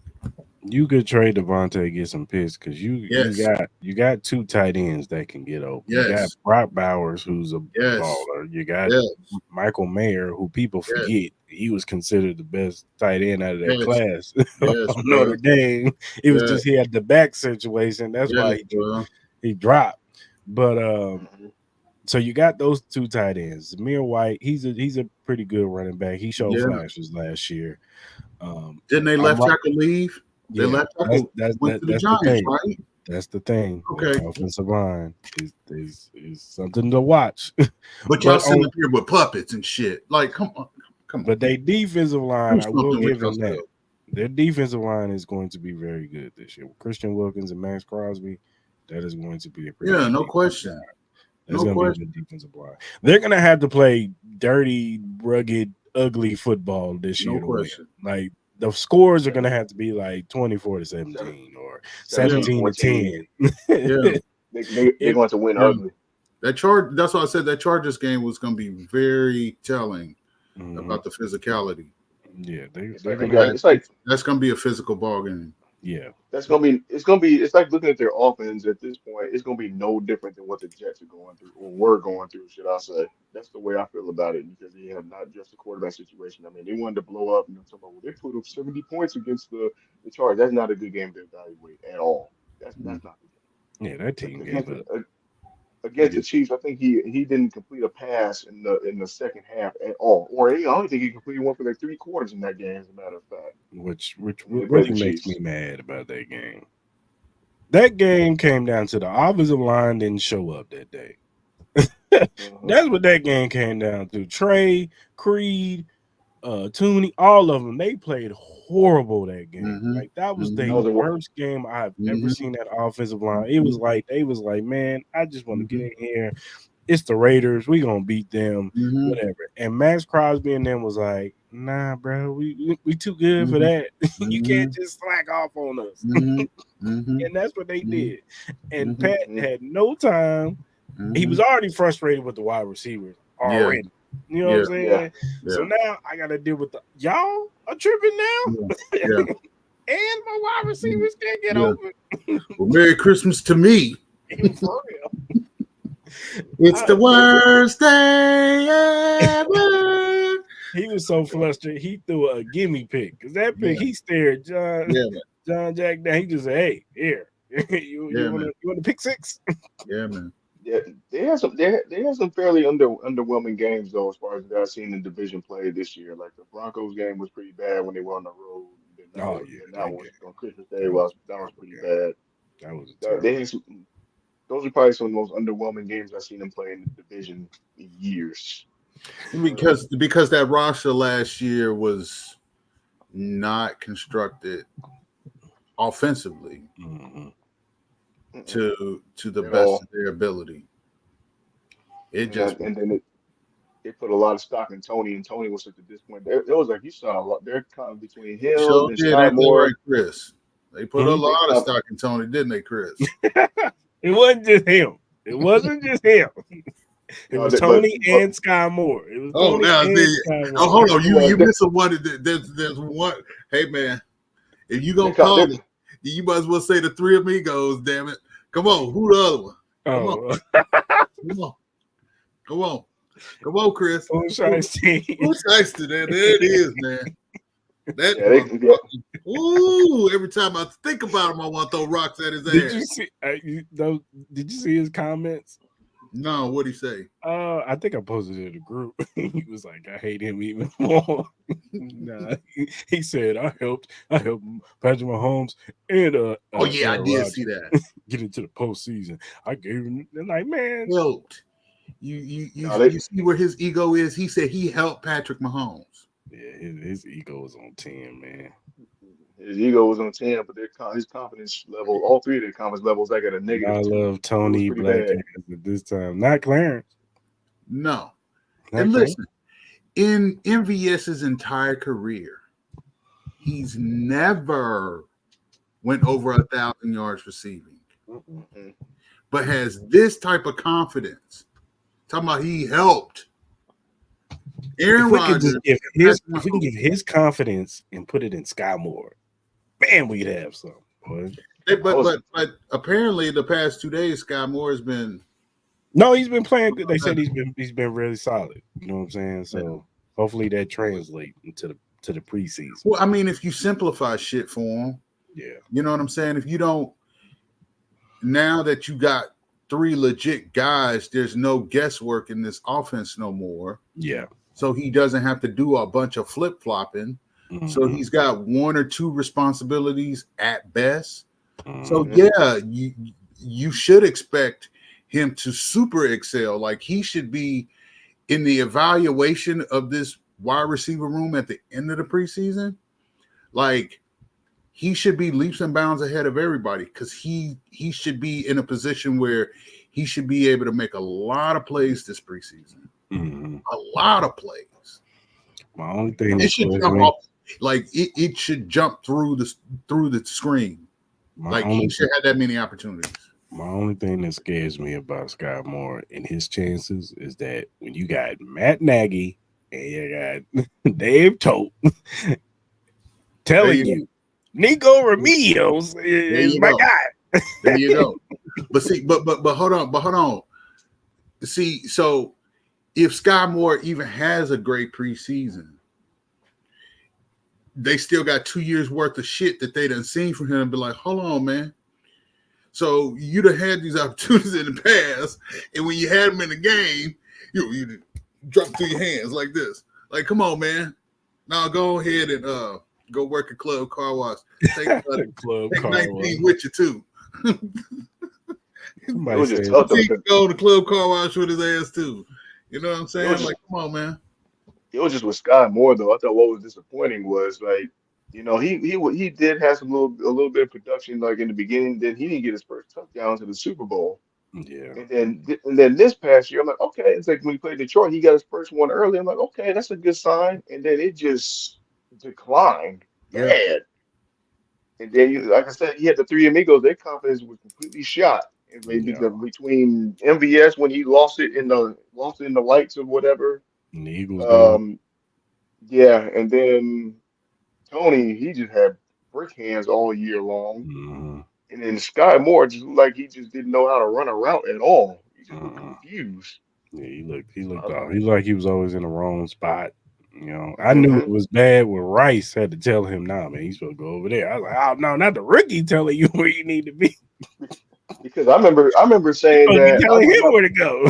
You could trade Devontae, get some picks because yes, you got two tight ends that can get open. You got yes, Brock Bowers, who's a yes, baller. You got yes, Michael Mayer, who people yes, forget he was considered the best tight end out of that yes, class yes, on bro. Notre Dame. It was Yes, just he had the back situation. That's yes, why bro. he dropped. But Mhm. so you got those two tight ends. Zamir White, he's a pretty good running back. He showed Yeah. flashes last year. Didn't they I'm left tackle leave? They Yeah, left tackle went to the that's the Giants, thing. right? That's the thing. Okay. The offensive line is something to watch. But y'all but sitting on up here with puppets and shit. Like, come on. Come on. but they defensive line, Do I will something with give them that. yourself. Their defensive line is going to be very good this year. With Christian Wilkins and Max Crosby, that is going to be a pretty Yeah, good no defensive question. line. That's No going to be a question. good defensive line. They're going to have to play dirty, rugged, ugly football this No year to win. question. Like the scores are going to have to be like 24-17 or 17, 17-10. 14. Yeah. They're going to win Yeah. ugly. That's why I said that Chargers game was going to be very telling Mhm. about the physicality. Yeah, It's they're like they gonna got. have, It's like That's going to be a physical ball game. yeah. that's gonna be. It's gonna be. It's like looking at their offense at this point. It's gonna be no different than what the Jets are going through or were going through, should I say? That's the way I feel about it because they have not just a quarterback situation. I mean, they wanted to blow up and they're talking about, well, they put up 70 points against the Chargers. That's not a good game to evaluate at all. Mm. That's not the Yeah, that game. team gave up. Against the Chiefs, I think he didn't complete a pass in the second half at all. Or I don't think he completed one for like 3 quarters in that game, as a matter of fact. Which When they played really the makes me Chiefs. mad about that game. That game came down to the offensive line didn't show up that day. Uh-huh. That's what that game came down to. Trey, Creed, Tooney, all of them, they played horrible that game. Mm-hmm. Like that was That the was a worst game I've ever Mm-hmm. seen that offensive line. It was like they was like, man, I just want to get Mm-hmm. in here. It's the Raiders. We gonna beat them, Mm-hmm. whatever. And Max Crosby and them was like, nah, bro, we too good for that. You can't just slack off on us. Mm-hmm. Mm-hmm. And that's what they did. And Mhm. Pat had no time. He was already frustrated with the wide receivers already. You know what I'm saying? Yeah. So now I gotta deal with y'all are tripping now. Yeah. And my wide receivers can't get Yeah. open. Well, Merry Christmas to me. For real. It's the worst day ever. He was so flustered. He threw a gimme pick because that pick he stared John Jack down. He just said, "Hey, here, you want to pick six?" Yeah, man. Yeah, they had some fairly underwhelming games though, as far as that I've seen in division play this year. Like the Broncos game was pretty bad when they were on the road. Then that was on Christmas Day. That was pretty bad. That was They had those are probably some of the most underwhelming games I've seen them play in the division in years. Because that roster last year was not constructed offensively to the At best all. of their ability. It just And then they put a lot of stock in Tony, and Tony was at this point. It was like you saw a lot. They're kind of between him sure and did, Sky ain't that Moore. right, Chris? They put a lot of stock in Tony, didn't they, Chris? It wasn't just him. It wasn't just him. It was Tony and Sky Moore. It was Tony and Sky Moore. Hold on, you missing one. There's one. Hey man, if you gonna call it, you might as well say the three amigos. Damn it! Come on, who the other one? Come on, Chris. Who's Shiesty? Who's Shiesty? There it is, man. That Yeah, yeah. motherfucker. Ooh, every time I think about him, I want to throw rocks at his Did ass. you see? Did you see his comments? No, what'd he say? I think I posted it in the group. He was like, "I hate him even more." Nah, he said, I helped Patrick Mahomes and Oh yeah, I Aaron did Rodgers see that. get into the postseason. I gave him. They're like, man, Helped. You No, they, you see where his ego is? He said he helped Patrick Mahomes. yeah, his ego is on 10, man. his ego was on 10, but his confidence level, all three of their confidence levels, like at a And I -2. love It was Tony pretty Black bad. at this time, not Clarence, No. not And Clarence. listen, in MVS's entire career, he's never went over 1,000 yards receiving, Mm-mm. Mhm. but has this type of confidence. Talking about he helped Aaron If we could Rodgers just give and his, Patrick if we can Mahomes. give his confidence and put it in Sky Moore, man, we'd have some. Boy. I was, But apparently the past 2 days, Sky Moore has been. No, he's been playing good. They said he's been really solid. You know what I'm saying? Yeah. So hopefully that translates into the preseason. Well, I mean, if you simplify shit for him, Yeah, you know what I'm saying? If you don't, now that you got three legit guys, there's no guesswork in this offense no more. yeah. So he doesn't have to do a bunch of flip flopping. So Mm-hmm. he's got one or two responsibilities at best. So Mm-hmm. Mhm. yeah, you should expect him to super excel. Like he should be in the evaluation of this wide receiver room at the end of the preseason. Like he should be leaps and bounds ahead of everybody because he should be in a position where he should be able to make a lot of plays this preseason. Mm-hmm. A lot of plays. My only thing It that should scares jump me, off like it should jump through the screen. my Like he only should have that many opportunities. my only thing that scares me about Scott Moore and his chances is that when you got Matt Nagy and you got Dave Tote There telling you go. you Nico Remedios There is you my go. guy. There you go. But see, but hold on. See, so if Sky Moore even has a great preseason, they still got 2 years worth of shit that they done seen from him and be like, hold on, man. So you'd have had these opportunities in the past, and when you had them in the game, you drop through your hands like this. Like, come on, man. Now go ahead and go work a club car wash. Take Club take car 19 wash. with you too. It Somebody was just said, tough though, He because can go to club car wash with his ass too. You know what I'm it was saying? just Like, come on, man. it was just with Sky Moore though. I thought what was disappointing was like, he did have a little bit of production like in the beginning. Then he didn't get his first touchdown to the Super Bowl, yeah, and then this past year, I'm like, okay, it's like when he played Detroit, he got his first one early. I'm like, okay, that's a good sign. And then it just declined Yeah, bad. And then, like I said, he had the three amigos. Their confidence was completely shot. And maybe yeah. between MVS when he lost it in the lights or whatever. And the Eagles game. Um, yeah, and then Tony, he just had brick hands all year long. Mm-hmm. And then Sky Moore just looked like he just didn't know how to run a route at all. He just looked Uh-uh. confused. Yeah, he looked Uh, off. He looked like he was always in the wrong spot. You know, I knew it mhm. was bad when Rice had to tell him, "Nah, man, he's supposed to go over there." I was like, "Oh no, not the rookie telling you where you need to be. Because I remember He's saying supposed to be that telling him where to go."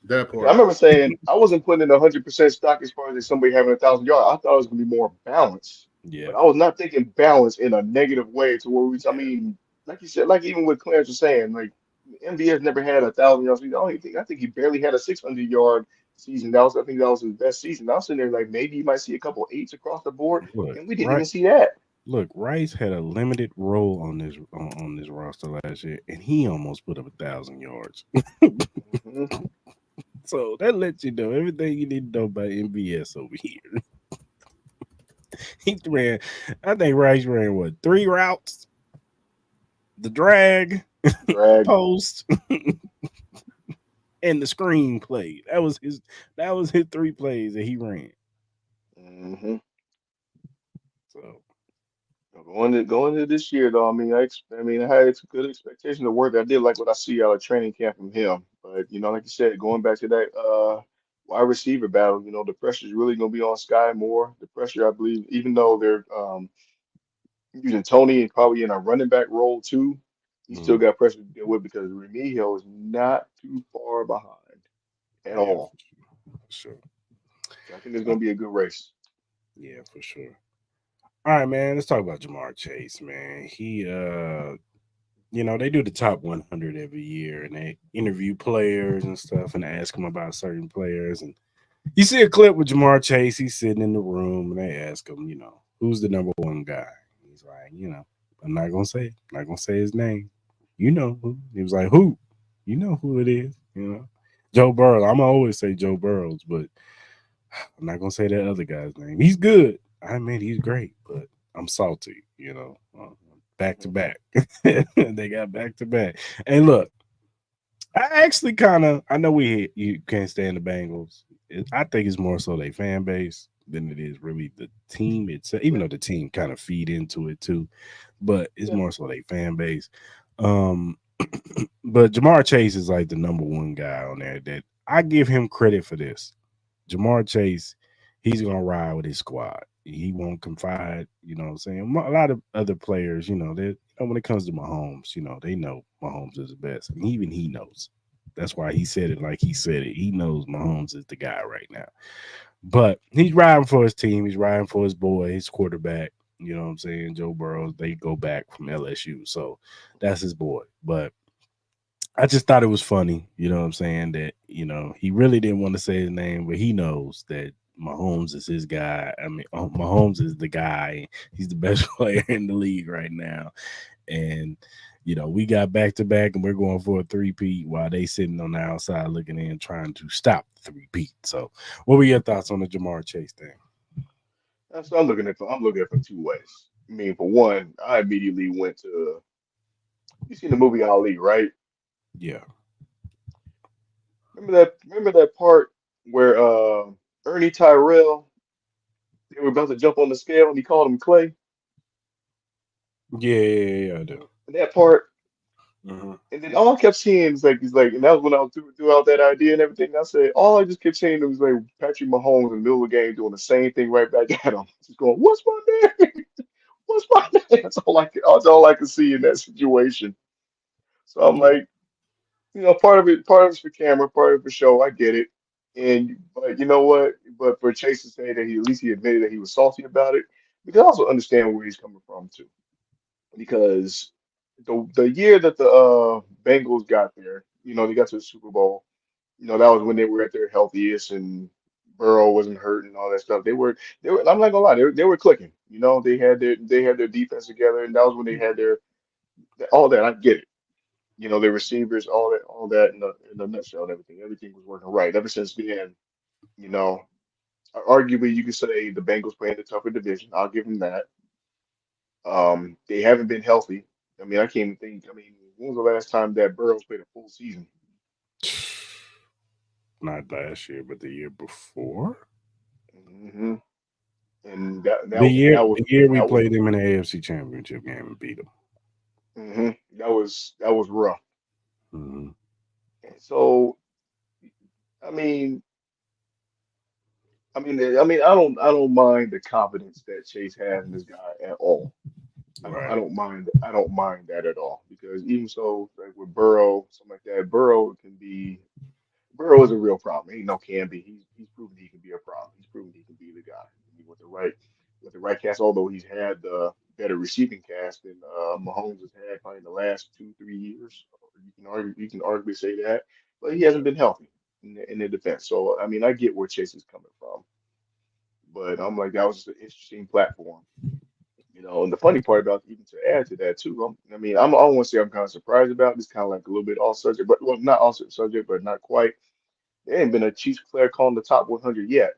that I part. remember saying I wasn't putting in 100% stock as far as somebody having 1,000 yards. I thought it was going to be more balanced, Yeah, but I was not thinking balance in a negative way to where I yeah, mean, like you said, like even what Clarence was saying, like MVS never had 1,000 yards. I think he barely had a 600-yard season. I think that was his best season. I was sitting there like maybe you might see a couple eights across the board, look, and we didn't right. even see that. Look, Rice had a limited role on this roster last year, and he almost put up 1,000 yards. Hmm. So that lets you know everything you need to know about MVS over here. He ran, I think Rice ran what 3 routes, the drag, the Drag. post, and the screen play. That was his 3 plays that he ran. Hmm. So Going to this year though, I had good expectation of work. I did like what I see out of training camp from him, but like you said, going back to that wide receiver battle, the pressure is really going to be on Sky more. The pressure, I believe, even though they're using Tony and probably in a running back role too, he still Mm, got pressure to deal with because Remigio is not too far behind at yeah, all. for sure. So I think it's Uh, going to be a good race. yeah, for sure. All right, man. Let's talk about Jamar Chase, man. They do the top 100 every year, and they interview players and stuff, and ask them about certain players. And you see a clip with Jamar Chase. He's sitting in the room, and they ask him, who's the number one guy? He's like, I'm not gonna say it. I'm not gonna say his name. You know who? He was like, who? You know who it is? Joe Burrow. I'm gonna always say Joe Burrows, but I'm not gonna say that other guy's name. He's good. I mean, he's great, but I'm salty. Back to Mhm. back. They got back to back. And look, I actually kind of I know you can't stand the Bengals. I think it's more so they fan base than it is really the team itself. Even Yeah, though the team kind of feed into it too, but it's yeah. more so they fan base. Um, but Jamar Chase is like the number one guy on there that I give him credit for this. Jamar Chase, he's gonna ride with his squad. He won't confide. You know what I'm saying? A lot of other players, when it comes to Mahomes, they know Mahomes is the best. And even he knows. That's why he said it like he said it. He knows Mahomes is the guy right now. But he's riding for his team. He's riding for his boy, his quarterback. You know what I'm saying? Joe Burrow. They go back from LSU. So that's his boy. But I just thought it was funny, you know what I'm saying, that, he really didn't want to say his name, but he knows that Mahomes is his guy. I mean, Mahomes is the guy. He's the best player in the league right now. And, we got back to back and we're going for a three-peat while they sitting on the outside looking in trying to stop the three-peat. So what were your thoughts on the Jamar Chase thing? That's what I'm looking at it from two ways. I mean, for one, I immediately went to you seen the movie Ali, right? Yeah. Remember that part where Ernie Tyrell they were about to jump on the scale and he called him Clay. Yeah, yeah, yeah, yeah, I do. And that part, Hmm. and then all I kept seeing is like he's like, and that was when I was through out that idea and everything. I said all I just kept seeing was like Patrick Mahomes in the middle of the game doing the same thing right back at him, just going, "What's my name? What's my name?" That's all I could see in that situation. So I'm Yeah. like, part of it's for camera, part of it for show. I get it. And but you know what? But for Chase to say that he at least he admitted that he was salty about it, we can also understand where he's coming from too. Because the year that the Bengals got there, they got to the Super Bowl. That was when they were at their healthiest and Burrow wasn't hurt and all that stuff. They were. I'm not gonna lie, they were clicking. They had their defense together, and that was when they had their all that. I get it. Their receivers, all that in the nutshell, and everything was working right ever since then. You know, arguably you could say the Bengals playing the tougher division. I'll give them that. They haven't been healthy. I mean, I can't even think. I mean, when was the last time that Burrows played a full season? Not last year, but the year before. hmm And that The that and year that was the year we that was played them in the AFC Championship game and beat them. that was rough. Hmm. And so, I mean, I don't mind the confidence that Chase has in this guy at all. I don't I Right. don't mind I don't mind that at all because even so, like with Burrow, something like that, Burrow is a real problem. Ain't no can be. He's proven he can be a problem. He's proven he can be the guy. I mean, with the right cast. Although he's had the better receiving cast than Mahomes has had probably in the last 2 3 years. You can arguably say that, but he hasn't Yeah. been healthy in the defense. So I mean, I get where Chase is coming from, but I'm like that was just an interesting platform. And the funny part about even to add to that too, I don't want to say I'm kind of surprised about it. It's kind of like a little bit off subject, but well, not off subject, but not quite. There ain't been a Chiefs player calling the top 100 yet.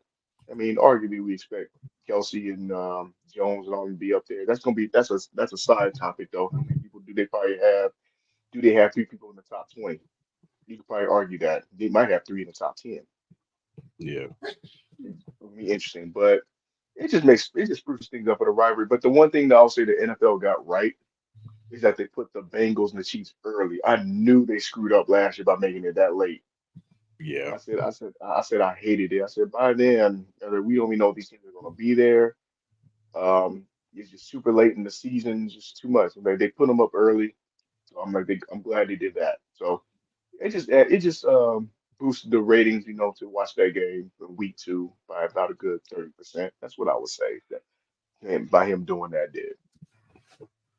I mean, arguably we expect Kelsey and Jones and all to be up there. That's a side topic though. How many people do they have 3 people in the top 20? You could probably argue that they might have three in the top 10. Yeah. It'll be interesting, but it just spruces things up for the rivalry. But the one thing that I'll say the NFL got right is that they put the Bengals and the Chiefs early. I knew they screwed up last year by making it that late. Yeah. I hated it. I said by then we don't even know if these teams are going to be there. It's just super late in the season, just too much. Like they put them up early, so I'm glad they did that. So it just boosted the ratings, to watch that game in week two by about a good 30%. That's what I would say that by him doing that did.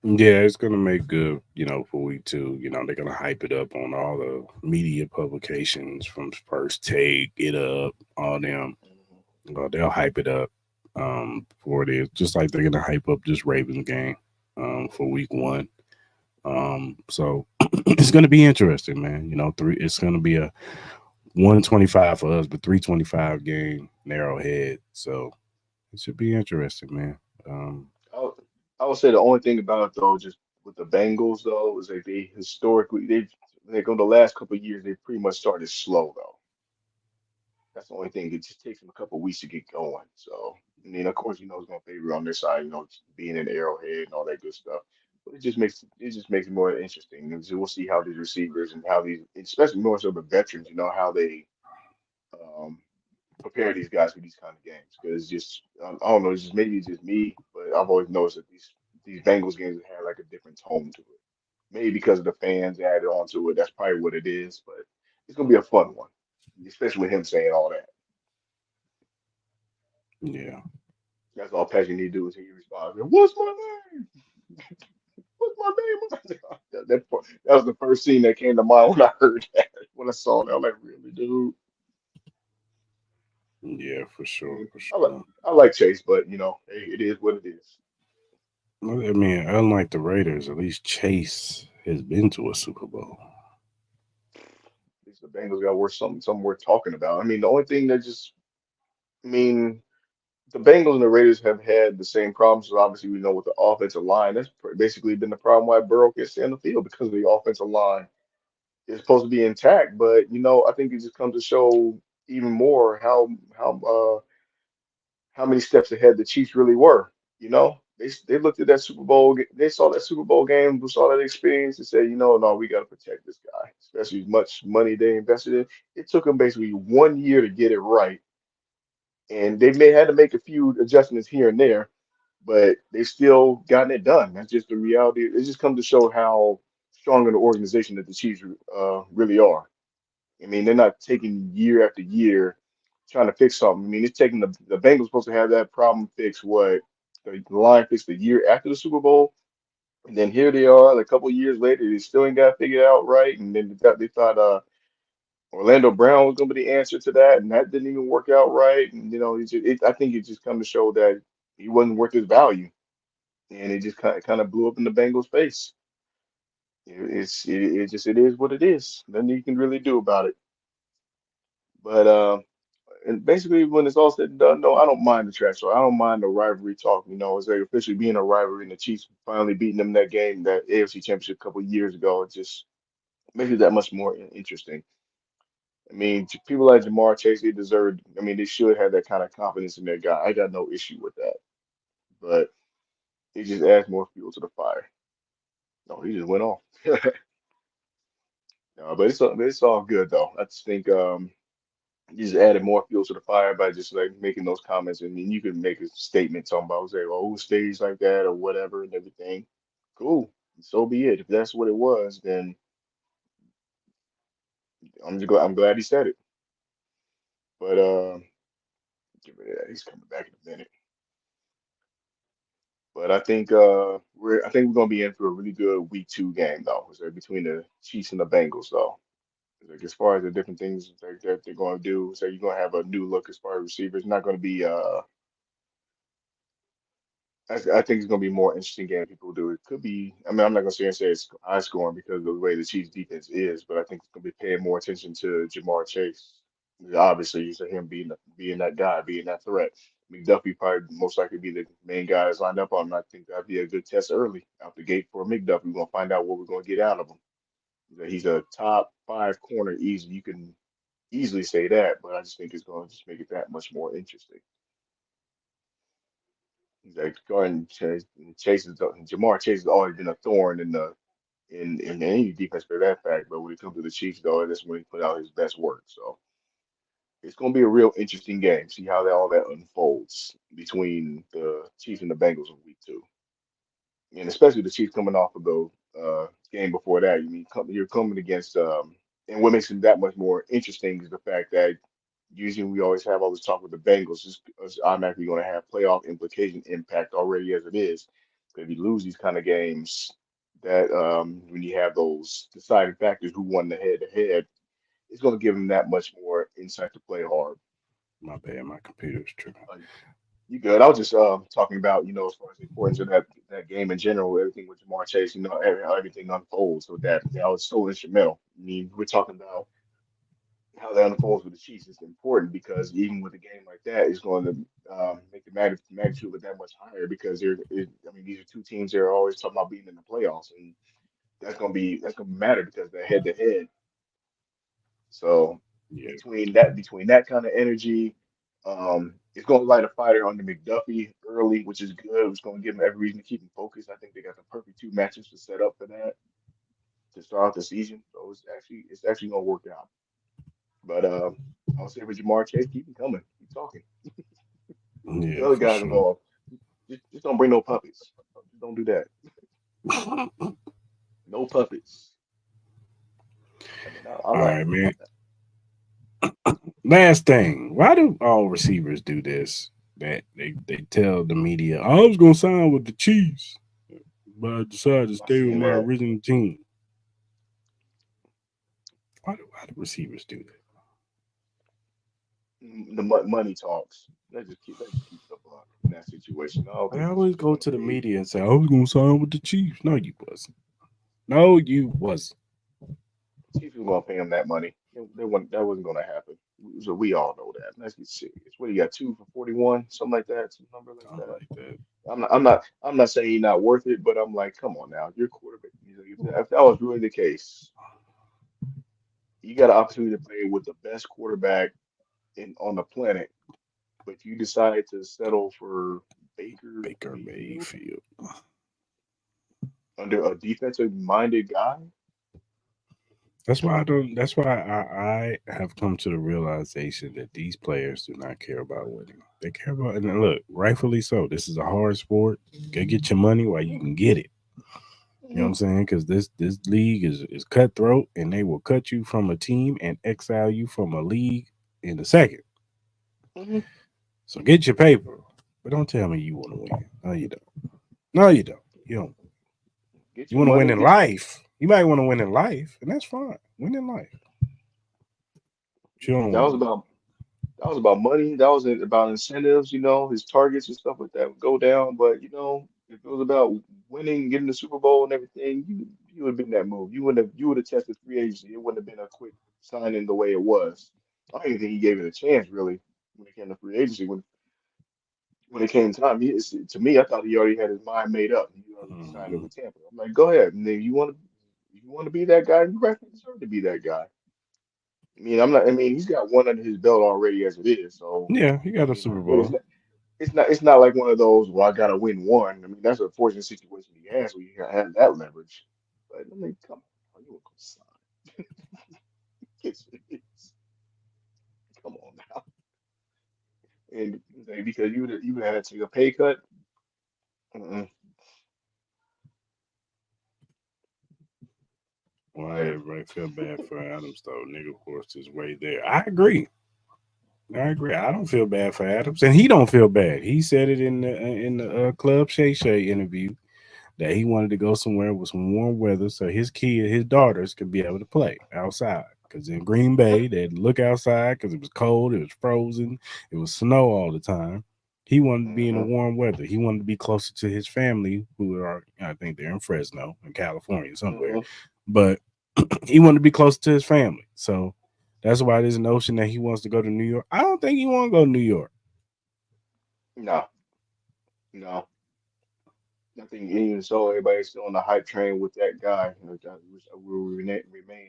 Yeah, it's gonna make good, for week two. They're gonna hype it up on all the media publications from First Take, Get Up, all them. Mhm. They'll hype it up for it is. Just like they're gonna hype up this Ravens game for week one. So it's gonna be interesting, man. Three it's gonna be a 125 for us, but 325 game narrowhead. So it should be interesting, man. Um, I would, I would say the only thing about it though, just with the Bengals though, is that they historically they go the last couple of years they pretty much started slow though. That's the only thing. It just takes them a couple of weeks to get going. So, I mean, of course, it's going to favor on their side, being in Arrowhead and all that good stuff. But it just makes it more interesting. And so we'll see how these receivers and how these, especially more so the veterans, how they um, prepare these guys for these kind of games. Because just I don't know, it's just maybe it's just me, but I've always noticed that these Bengals games have like a different tone to it. Maybe because of the fans added on to it. That's probably what it is. But it's gonna be a fun one, especially with him saying all that. yeah. That's all Patrick need to do is he responds, "What's my name? What's my name?" That was the first scene that came to mind when I heard that. When I saw that, I'm like, "Really, dude?" Yeah, for I sure, mean, for I like sure. I like Chase, but hey, it is what it is. Well, I mean, unlike the Raiders, at least Chase has been to a Super Bowl. At least the Bengals got worth something worth talking about. I mean, the only thing that just, I mean, the Bengals and the Raiders have had the same problems. So obviously, we know with the offensive line, that's basically been the problem why Burrow can't stay on the field because of the offensive line. Is supposed to be intact, but I think it just comes to show even more how many steps ahead the Chiefs really were. They looked at that Super Bowl, they saw that Super Bowl game, saw that experience, and said, no, we got to protect this guy, especially as much money they invested in. It took them basically 1 year to get it right, and they may had to make a few adjustments here and there, but they still gotten it done. That's just the reality. It just comes to show how strong an organization that the Chiefs really are. I mean, they're not taking year after year trying to fix something. I mean, it's taking the Bengals supposed to have that problem fixed what the line fixed the year after the Super Bowl, and then here they are, like, a couple years later, they still ain't got it figured out right, and then they thought Orlando Brown was gonna be the answer to that, and that didn't even work out right, and I think it just come to show that he wasn't worth his value, and it just kind of blew up in the Bengals' face. It is what it is. Nothing you can really do about it. But and basically, when it's all said and done, no, I don't mind the trash talk. I don't mind the rivalry talk. It's like officially being a rivalry, and the Chiefs finally beating them that game, that AFC Championship a couple of years ago. It just makes it that much more interesting. I mean, people like Jamar Chase, they deserve. I mean, they should have that kind of confidence in their guy. I got no issue with that, but it just adds more fuel to the fire. No, he just went off. No, but it's all good though. I just think you just added more fuel to the fire by just like making those comments, and then you can make a statement talking about, say, oh, who stays like that or whatever and everything. Cool, so be it. If that's what it was, then I'm glad he said it. But get rid of that. He's coming back in a minute. But I think we're gonna be in for a really good week two game though. So between the Chiefs and the Bengals though. Like as far as the different things that they're gonna do, so you're gonna have a new look as far as receivers. Not gonna be I think it's going to be a more interesting game. People do it. Could be. I mean, I'm not going to sit and say it's high scoring because of the way the Chiefs defense is, but I think it's going to be paying more attention to Jamar Chase. Obviously, you see him being that guy, being that threat. McDuffie probably most likely be the main guy that's lined up on him. I think that'd be a good test early out the gate for McDuffie. We're going to find out what we're going to get out of him. That he's a top five corner easy. You can easily say that, but I just think it's going to just make it that much more interesting. Like Garden Chase Jamar Chase has always been a thorn in any defense for that fact. But when it comes to the Chiefs, though, that's when he put out his best work. So it's going to be a real interesting game. See how all that unfolds between the Chiefs and the Bengals in week 2, and especially the Chiefs coming off of the game before that. You mean you're coming against, and what makes it that much more interesting is the fact that usually we always have all this talk with the Bengals is automatically going to have playoff implication impact already as it is. If you lose these kind of games, that when you have those deciding factors who won the head to head, it's going to give them that much more insight to play hard. My bad, my computer's tripping. Uh, you good? I was just talking about as far as the importance of that game in general, everything with Jamar Chase, how everything unfolds with that was so instrumental. I mean, we're talking about how that unfolds with the Chiefs is important because even with a game like that, it's going to make the magnitude of it that much higher because I mean, these are two teams that are always talking about being in the playoffs, and that's going to matter because they're head to head. So Yeah, between that kind of energy, it's going to light a fighter under McDuffie early, which is good. It's going to give them every reason to keep him focused. I think they got the perfect two matches to set up for that to start out the season. So it's actually going to work out. But I'll say with Jamar Chase, keep him coming, keep talking. Get the yeah, other for guys sure. involved. Just don't bring no puppets. Just don't do that. All No puppets. I mean, I like right, it. man. Last thing, why do all receivers do this? That they tell the media, I was gonna sign with the Chiefs, but I decided to I stay with seen my that. original team. Why do receivers do that? The money talks. Let's just keep the buck in that situation. I don't They think the always Chiefs go want to to the pay. media and say, I was gonna sign with the Chiefs. No, you wasn't. No, you wasn't. Chiefs was going to pay him that money. That wasn't going to happen. So we all know that. Let's get serious. What do you got? 2 for 41, something like that, some number like Something that. like that. I'm not saying he's not worth it, but I'm like, come on now, you're quarterback. If that was really the case, you got an opportunity to play with the best quarterback on the planet, but you decided to settle for Baker Baker Mayfield Mayfield. under a defensive minded guy. That's why I don't. That's why I have come to the realization that these players do not care about winning. They care about, and look, rightfully so. This is a hard sport. Go get your money while you can get it. You know what I'm Hmm. saying? Because this league is cutthroat, and they will cut you from a team and exile you from a league in a second. Hmm. So get your paper, but don't tell me you want to win. No, you don't. No, you don't. You don't. Get You your want to win money. in Get your. life. You might want to win in life, and that's fine. Win in life. But you don't That want to was win. about That was about money. That was about incentives, his targets and stuff like that would go down. But if it was about winning, getting the Super Bowl and everything, you would have been that move. You would have tested free agency. It wouldn't have been a quick signing the way it was. I don't even think he gave it a chance really when it came to free agency. When it came time, to me, I thought he already had his mind made up. He already signed it Mhm. with Tampa. I'm like, go ahead. And then you want to be that guy, you rightfully deserve to be that guy. I mean, I'm not. I mean, he's got one under his belt already as it is. So, Yeah, he I got a mean, Super but it's Bowl. not. It's not like one of those. Well, I gotta win one. I mean, that's a fortunate situation he has where you have that leverage. But I mean, come on, you want to sign? It's, it's, come on now. And because you would have had to take a pay cut. Mm-mm. Why But everybody feel bad for Adams though? Nigga forced his way there. I agree. I agree. I don't feel bad for Adams, and he don't feel bad. He said it in the Club Shay Shay interview that he wanted to go somewhere with some warm weather so his daughters, could be able to play outside. Because in Green Bay, they'd look outside because it was cold, it was frozen, it was snow all the time. He wanted to be in the mm-hmm, warm weather. He wanted to be closer to his family, who are, I think they're in Fresno, in California somewhere. mm-hmm. But he wanted to be close to his family. So that's why there's a notion that he wants to go to New York. I don't think he want to go to New York. No, no. I think even so, everybody's still on the hype train with that guy. Which will remain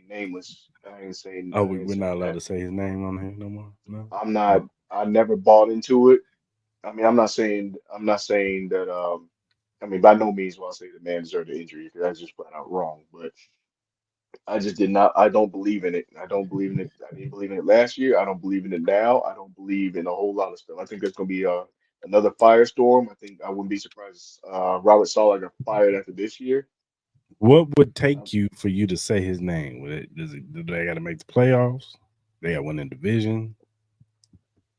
nameless. I ain't saying. Oh, I ain't we're not saying allowed that. to say his name on here no more. No. I'm not. Oh, I never bought into it. I mean, I'm not saying that. I mean, by no means will I say the man deserved the injury because that's just flat out wrong. But I just did not. I don't believe in it. I don't believe in it. I didn't believe in it last year. I don't believe in it now. I don't believe in a whole lot of stuff. I think there's going to be another firestorm. I think I wouldn't be surprised Robert Saleh got fired after this year. What would Um, take you for you to say his name? Would it, does it, do they got to make the playoffs? They got to win the division.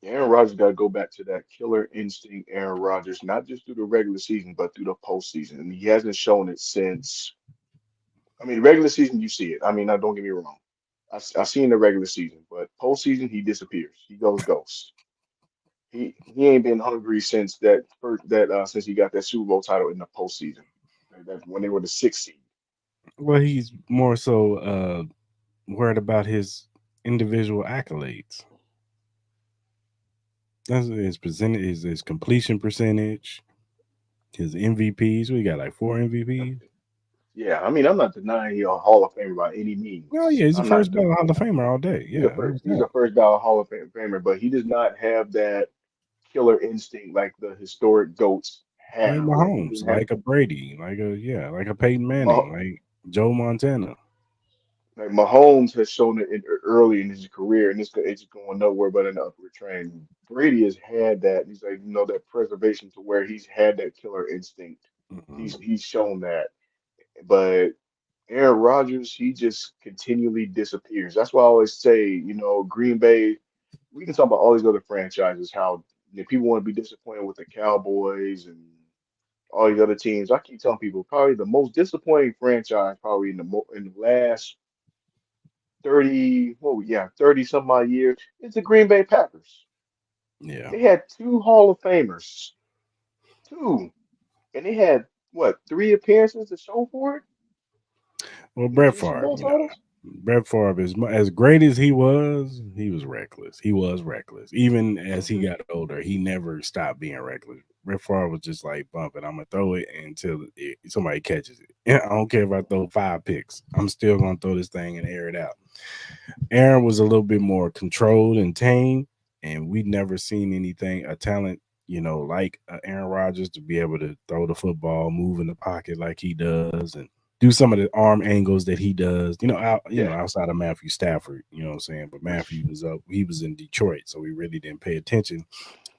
Aaron Rodgers got to go back to that killer instinct Aaron Rodgers, not just through the regular season, but through the postseason. And he hasn't shown it since. I mean, regular season, you see it. I mean, now don't get me wrong. I seen the regular season, but postseason, he disappears. He goes ghost. He ain't been hungry since since he got that Super Bowl title in the postseason. Like that when they were the sixth seed. Well, he's more so worried about his individual accolades. That's his percentage, his completion percentage, his MVPs. We got like four MVPs. Yeah, I mean, I'm not denying he's a Hall of Famer by any Oh means. yeah, he's the I'm not. first ballot Hall of Famer all day. He's a Yeah, first. who's He's that? a first ballot Hall of Famer, but he does not have that killer instinct like the historic goats Like have. Like he Mahomes, didn't have. like a Brady, like a yeah, like a Peyton Mah- Manning, like Joe Montana. Like Mahomes has shown it early in his career, and it's going nowhere but an upward trend. Brady has had that. He's like that preservation to where he's had that killer instinct. Mhm. He's shown that, but Aaron Rodgers, he just continually disappears. That's why I always say, Green Bay. We can talk about all these other franchises, how people want to be disappointed with the Cowboys and all these other teams. I keep telling people probably the most disappointing franchise probably in the last 30, well, yeah, 30 some odd years is the Green Bay Packers. Yeah. They had two Hall of Famers, two, and they had what, three appearances to show for it Well, and Brett two Super Favre, Bowl titles. Brett Favre, as great as he was reckless. He was reckless. Even as he Hmm. got older, he never stopped being reckless. Brett Favre was just like bumping. I'm gonna throw it until somebody catches it. Yeah, I don't care if I throw 5 picks. I'm still gonna throw this thing and air it out. Aaron was a little bit more controlled and tame, and we'd never seen anything a talent, like Aaron Rodgers to be able to throw the football, move in the pocket like he does, and do some of the arm angles that he does. Yeah, Outside of Matthew Stafford, you know what I'm saying. But Matthew which was up; he was in Detroit, so we really didn't pay attention.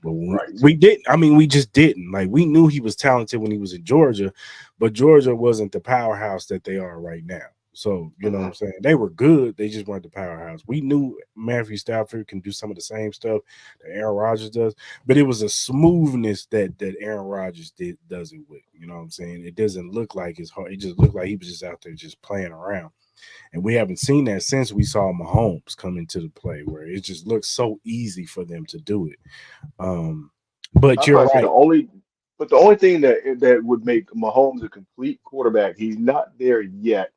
But when right. we did, I mean, we just didn't. Like we knew he was talented when he was in Georgia, but Georgia wasn't the powerhouse that they are right now. So, you know what I'm Hmm. saying? They were good. They just weren't the powerhouse. We knew Matthew Stafford can do some of the same stuff that Aaron Rodgers does, but it was a smoothness that Aaron Rodgers does it with. You know what I'm saying? It doesn't look like it's hard. It just looked like he was just out there just playing around. And we haven't seen that since we saw Mahomes come into the play, where it just looks so easy for them to do it. Um, but I you're probably say right. the only thing that would make Mahomes a complete quarterback, he's not there yet,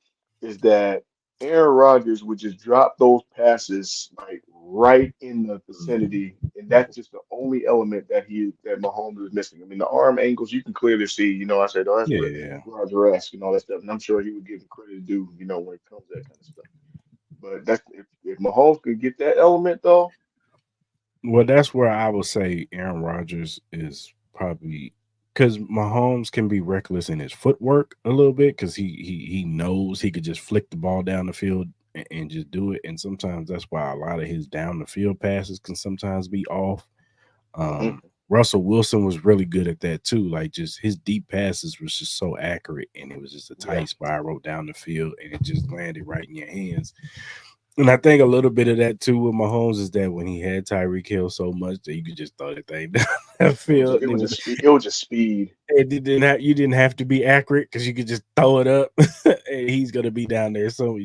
is that Aaron Rodgers would just drop those passes like right in the vicinity, and that's just the only element that Mahomes is missing. I mean, the arm angles you can clearly see. I said, oh, that's Yeah. Rodgers-esque and all that stuff, and I'm sure he would give him credit to do, when it comes to that kind of stuff. But that's if Mahomes could get that element though. Well, that's where I would say Aaron Rodgers is probably because Mahomes can be reckless in his footwork a little bit because he knows he could just flick the ball down the field and just do it. And sometimes that's why a lot of his down the field passes can sometimes be off. Hmm. Um, Russell Wilson was really good at that too. Like just his deep passes was just so accurate, and it was just a Yeah. tight spiral down the field, and it just landed right in your hands. And I think a little bit of that too with Mahomes is that when he had Tyreek Hill so much that you could just throw the thing down that field, It and was just speed. It was just speed. you didn't have to be accurate because you could just throw it up, and he's gonna be down there. So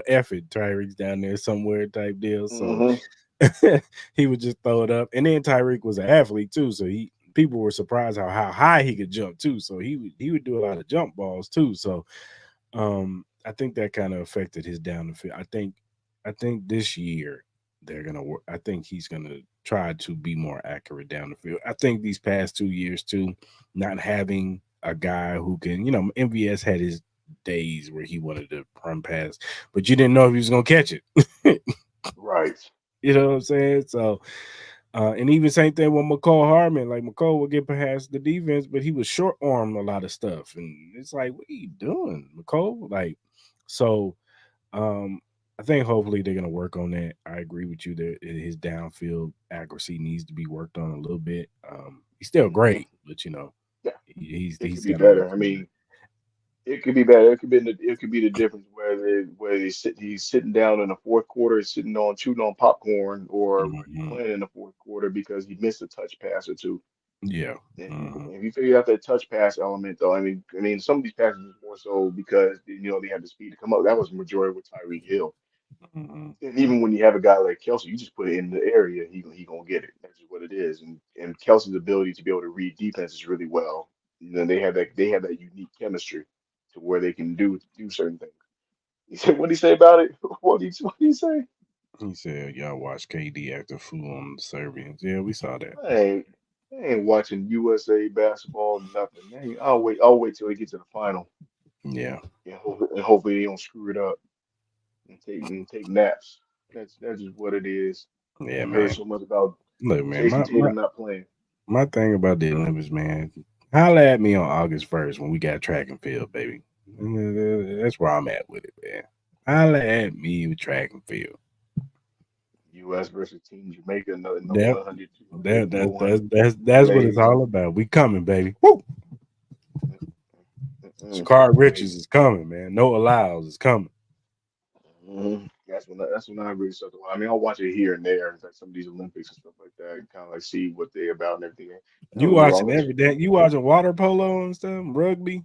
F it, Tyreek's down there somewhere type deal. So Hmm. he would just throw it up, and then Tyreek was an athlete too, so people were surprised how high he could jump too. So he would do a lot of jump balls too. So I think that kind of affected his down the field. I think this year they're gonna work. I think he's gonna try to be more accurate down the field. I think these past 2 years too, not having a guy who can, MVS had his days where he wanted to run pass, but you didn't know if he was gonna catch it. Right. You know what I'm saying? So, and even same thing with McCall Hardman. Like McCall would get past the defense, but he was short arm a lot of stuff, and it's like, what are you doing, McCall? Like, so Um, I think hopefully they're gonna work on that. I agree with you that his downfield accuracy needs to be worked on a little bit. He's still Hmm. great, but Yeah, it could he's be got to work better. I on that. mean, it could be better. It could be the difference where he's sitting down in the fourth quarter, sitting on chewing on popcorn, or where he's Hmm. playing in the fourth quarter because he missed a touch pass or two. Yeah. Hmm. If you figure out that touch pass element, though, I mean, some of these passes was more so because they had the speed to come up. That was the majority with Tyreek Hill. Hmm. And even when you have a guy like Kelsey, you just put it in the area, he gonna get it. That's just what it is. And Kelsey's ability to be able to read defenses really well. And then they have that unique chemistry to where they can do certain things. He said, what did he say about it? What did he say? He said, "Y'all watch KD act a fool on the Serbians." Yeah, we saw that. I ain't watching USA basketball, nothing. I'll wait till he gets to the final. Yeah. And hopefully they don't screw it up and take naps. That's just what it is. Yeah, I heard man. so much about Look, man, Jason Tatum not playing. my thing about the Olympics, man. Holla at me on August 1st when we got track and field, baby. That's where I'm at with it, man. Holla at me with track and field. U.S. versus Team Jamaica in the That 100, 200, and 400 that's what it's relays. all about. We coming, baby. Woo! Shakar Hey, Richards is coming, man. No allows is coming. that's when I really start to. I mean, I'll watch it here and there, like some of these Olympics and stuff like that, and kind of like see what they're about and everything. You Don't get me wrong, watching every day. You watching water polo and stuff, rugby.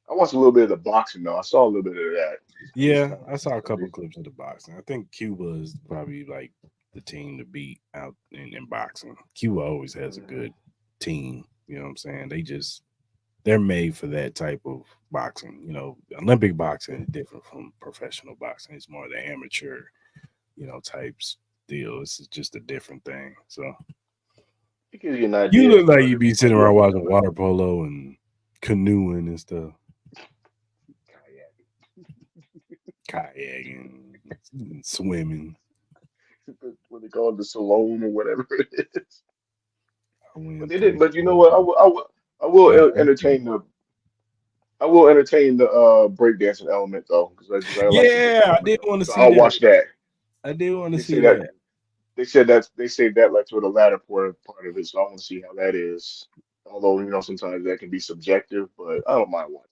I watched a little bit of the boxing though. I saw a little bit of that. It's Yeah, kind of I like saw a for some couple reason. clips of the boxing. I think Cuba is probably like the team to beat out in boxing. Cuba always has a Hmm. good team. You know what I'm saying? They're made for that type of boxing. Olympic boxing is different from professional boxing. It's more the amateur, types deal. It's just a different thing. So It gives you an you idea as look like far as you be everything sitting you around have to watching cover. water polo and canoeing and stuff, Kayak. kayaking, and swimming. What they call it, the Salone or whatever it is. I But win they did. three. But you know Gold. what? I will Yeah, I will entertain the breakdancing element though, because I like the hip yeah, hop I and did stuff. want to So see I'll that. watch that. I did want to They say see that that. they say that like toward the latter part of it. So I want to see how that is. Although sometimes that can be subjective, but I don't mind watching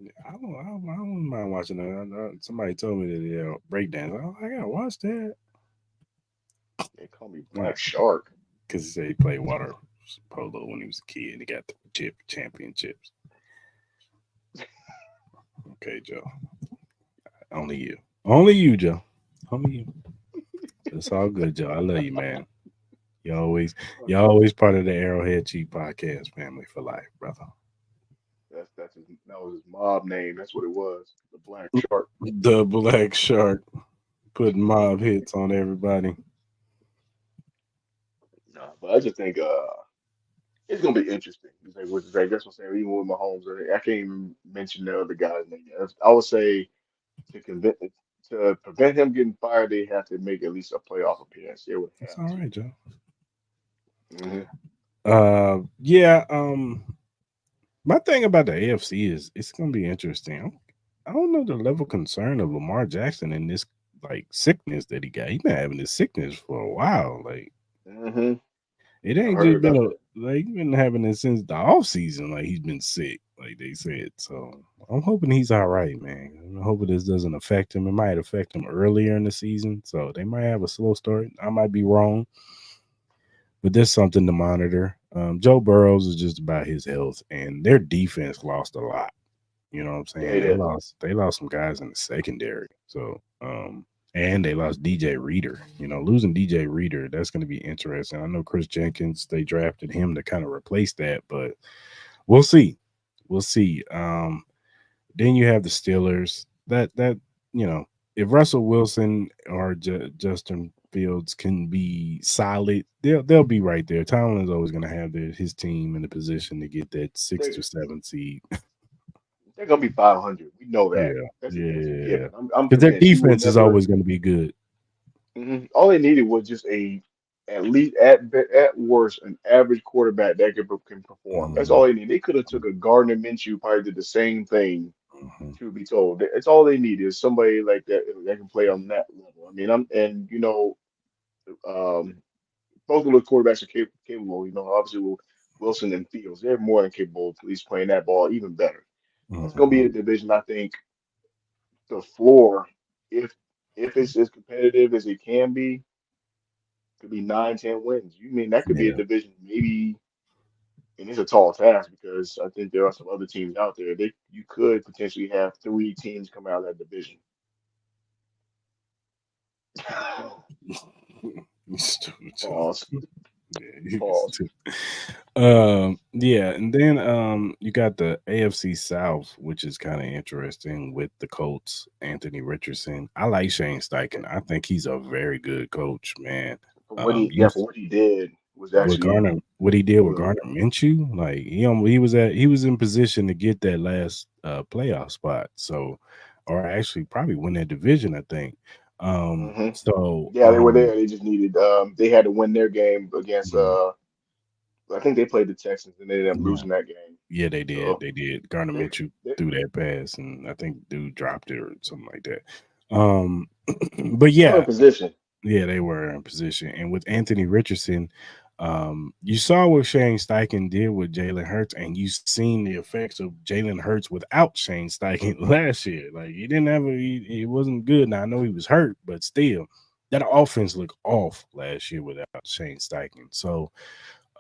it. I don't mind watching that. Somebody told me that breakdance. I gotta watch that. They call me Right. Black Shark. Because he said he played water polo when he was a kid. He got the championships. Okay, Joe. Only you. Only you, Joe. Only you. It's all good, Joe. I love you, man. You always, you're always part of the Arrowhead Cheap Podcast family for life, brother. That was his mob name. That's what it was. The Black Shark. The Black Shark putting mob hits on everybody. Nah, but I just think it's gonna be interesting. It's like that's what I'm saying. Even with Mahomes, I can't even mention the other guy's name. I would say to convince to prevent him getting fired, they have to make at least a playoff appearance. They would It's have all to. right, Joe. Hmm. Yeah. My thing about the AFC is it's gonna be interesting. I don't know the level of concern of Lamar Jackson in this like sickness that he got. He's been having this sickness for a while. Like Hmm. it I ain't heard just been about that. like he's been having it since the off season. Like he's been sick, like they said. So I'm hoping he's all right, man. I'm hoping this doesn't affect him. It might affect him earlier in the season, so they might have a slow start. I might be wrong, but there's something to monitor. Joe Burrows is just about his health, and their defense lost a lot. You know what I'm Yeah, saying? he did. They lost some guys in the secondary. So and they lost DJ Reader. Losing DJ Reader, that's gonna be interesting. I know Chris Jenkins, they drafted him to kind of replace that, but we'll see. We'll see. Then you have the Steelers. That if Russell Wilson or Justin Fields can be solid, they'll be right there. Tomlin is always gonna have his team in the position to get that sixth They or seventh seed. they're gonna be 500. We know that. Yeah, That's a yeah. given. I'm Because their convinced you will defense is never. always going to be good. All they needed was just a at least at worst an average quarterback that can perform. That's Mhm, all they need. They could have took a Gardner Minshew, probably did the same thing. mhm. Truth be told, it's all they need is somebody like that can play on that level. I mean, I'm and um, both of those quarterbacks are capable. Obviously, Wilson and Fields, they're more than capable of at least playing that ball even better. It's going to be Mhm. a division. I think the floor, if it's as competitive as it can be, could be 9, 10 wins. You mean that could be a Yeah. division maybe, and it's a tall task because I think there are some other teams out there. You could potentially have 3 teams come out of that division. You stupid, Joe. Pause. Yeah, you Pause. stupid. Yeah, and then you got the AFC South, which is kind of interesting with the Colts, Anthony Richardson. I like Shane Steichen. I think he's a very good coach, man. You For what he did was with actually Garner, what he did with good. Garner Minshew, like he was in position to get that last playoff spot. So, or actually probably win that division, I think. Um, hmm so Yeah, they were there. They just needed. They had to win their game against. mhm, I think they played the Texans and they ended up yeah. losing that game. Yeah, they did. So They did. Gardner they, Minshew they threw that pass, and I think dude dropped it or something like that. Um, but they were in yeah, position. yeah, they were in position. And with Anthony Richardson, you saw what Shane Steichen did with Jalen Hurts, and you seen the effects of Jalen Hurts without Shane Steichen last year. Like he didn't have he wasn't good. Now I know he was hurt, but still, that offense looked off last year without Shane Steichen. So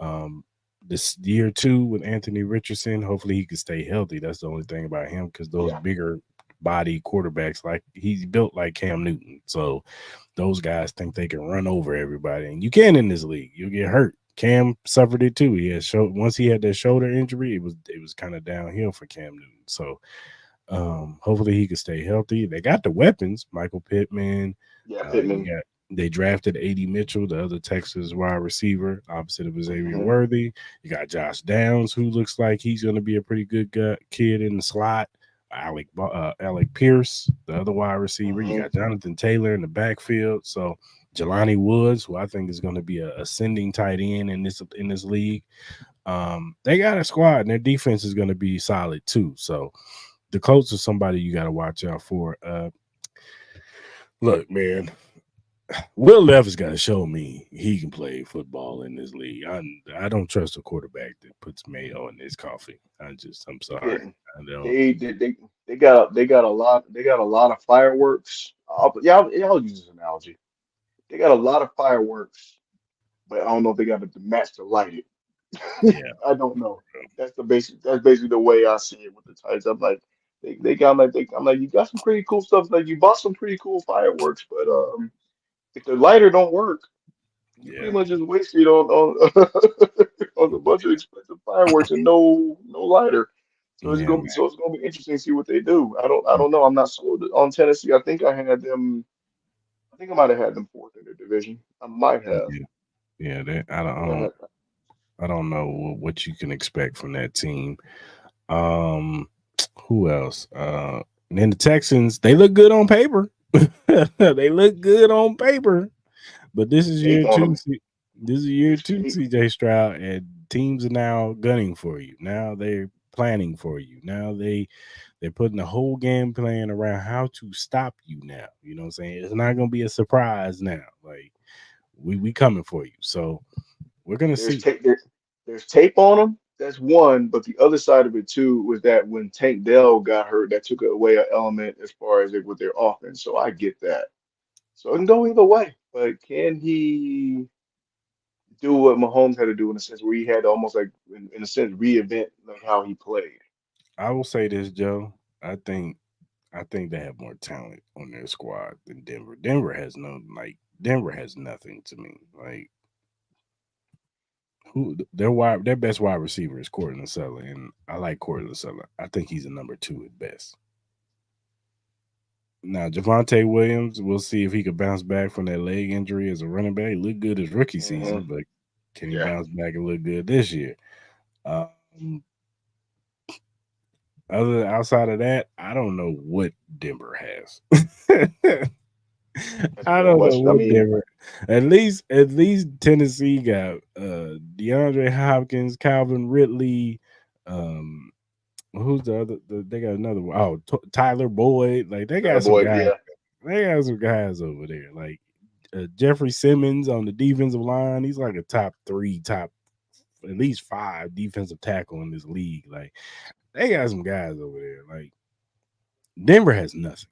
um, this year two with Anthony Richardson, hopefully he can stay healthy. That's the only thing about him because those Yeah, bigger body quarterbacks, like he's built like Cam Newton. So those guys think they can run over everybody, and you can in this league. You'll get hurt. Cam suffered it too. He had once he had that shoulder injury, it was kind of downhill for Cam Newton. So hopefully he can stay healthy. They got the weapons, Michael Pittman. yeah, You Pittman. got they drafted A.D. Mitchell, the other Texas wide receiver, opposite of Xavier hmm Worthy. You got Josh Downs, who looks like he's going to be a pretty good kid in the slot. Alec Pierce, the other wide receiver. You hmm got Jonathan Taylor in the backfield. So Jelani Woods, who I think is going to be a ascending tight end in this league. They got a squad, and their defense is going to be solid too. So the Colts are somebody you got to watch out for. Look, man, Will Levis got to show me he can play football in this league. I don't trust a quarterback that puts mayo in his coffee. I'm He sorry. didn't. I don't. They got a lot of fireworks. I'll use this analogy. They got a lot of fireworks, but I don't know if they got the match to light it. Yeah, I don't know. That's basically the way I see it with the Titans. I'm like I'm like you got some pretty cool stuff. Like you bought some pretty cool fireworks, but if the lighter don't work, you pretty yeah, much just wasted on on a bunch of expensive fireworks and no lighter. yeah, man. So it's gonna be interesting to see what they do. I don't know. I'm not sold on Tennessee. I think I had them. I think I might have had them fourth in their division. I might have. Yeah, yeah. I think I had. I don't know what you can expect from that team. Um, who else? And then the Texans, they look good on paper. They look good on paper. But this There's is tape year on two. them. This is year There's two, tape. CJ Stroud, and teams are now gunning for you. Now they're planning for you. Now they're putting the whole game plan around how to stop you. Now you know what I'm saying. It's not gonna be a surprise now. Like we coming for you. So we're gonna There's see. tape. There's tape on them. That's one. But the other side of it too was that when Tank Dell got hurt, that took away an element as far as with their offense. So I get that. So it can go either way. But can he do what Mahomes had to do in a sense where he had to almost like in a sense reinvent like how he played? I will say this, Joe. I think I think they have more talent on their squad than Denver. Denver has nothing to me. Like their best wide receiver is Cortland Sutton, and I like Cortland Sutton. I think he's a number two at best. Now Javante Williams, we'll see if he could bounce back from that leg injury as a running back. He looked good his rookie hmm season, but can he Yeah. bounce back and look good this year? Um, other outside of that, I don't know what Denver has. That's I pretty don't know much. I what mean, Denver. At least Tennessee got DeAndre Hopkins, Calvin Ridley. Um, who's the other? They got another one. Oh, Tyler Boyd. Like they Tyler got some Boyd, guys. yeah. They got some guys over there. Like Jeffrey Simmons on the defensive line. He's like a top three, top at least five defensive tackle in this league. Like they got some guys over there. Like Denver has nothing.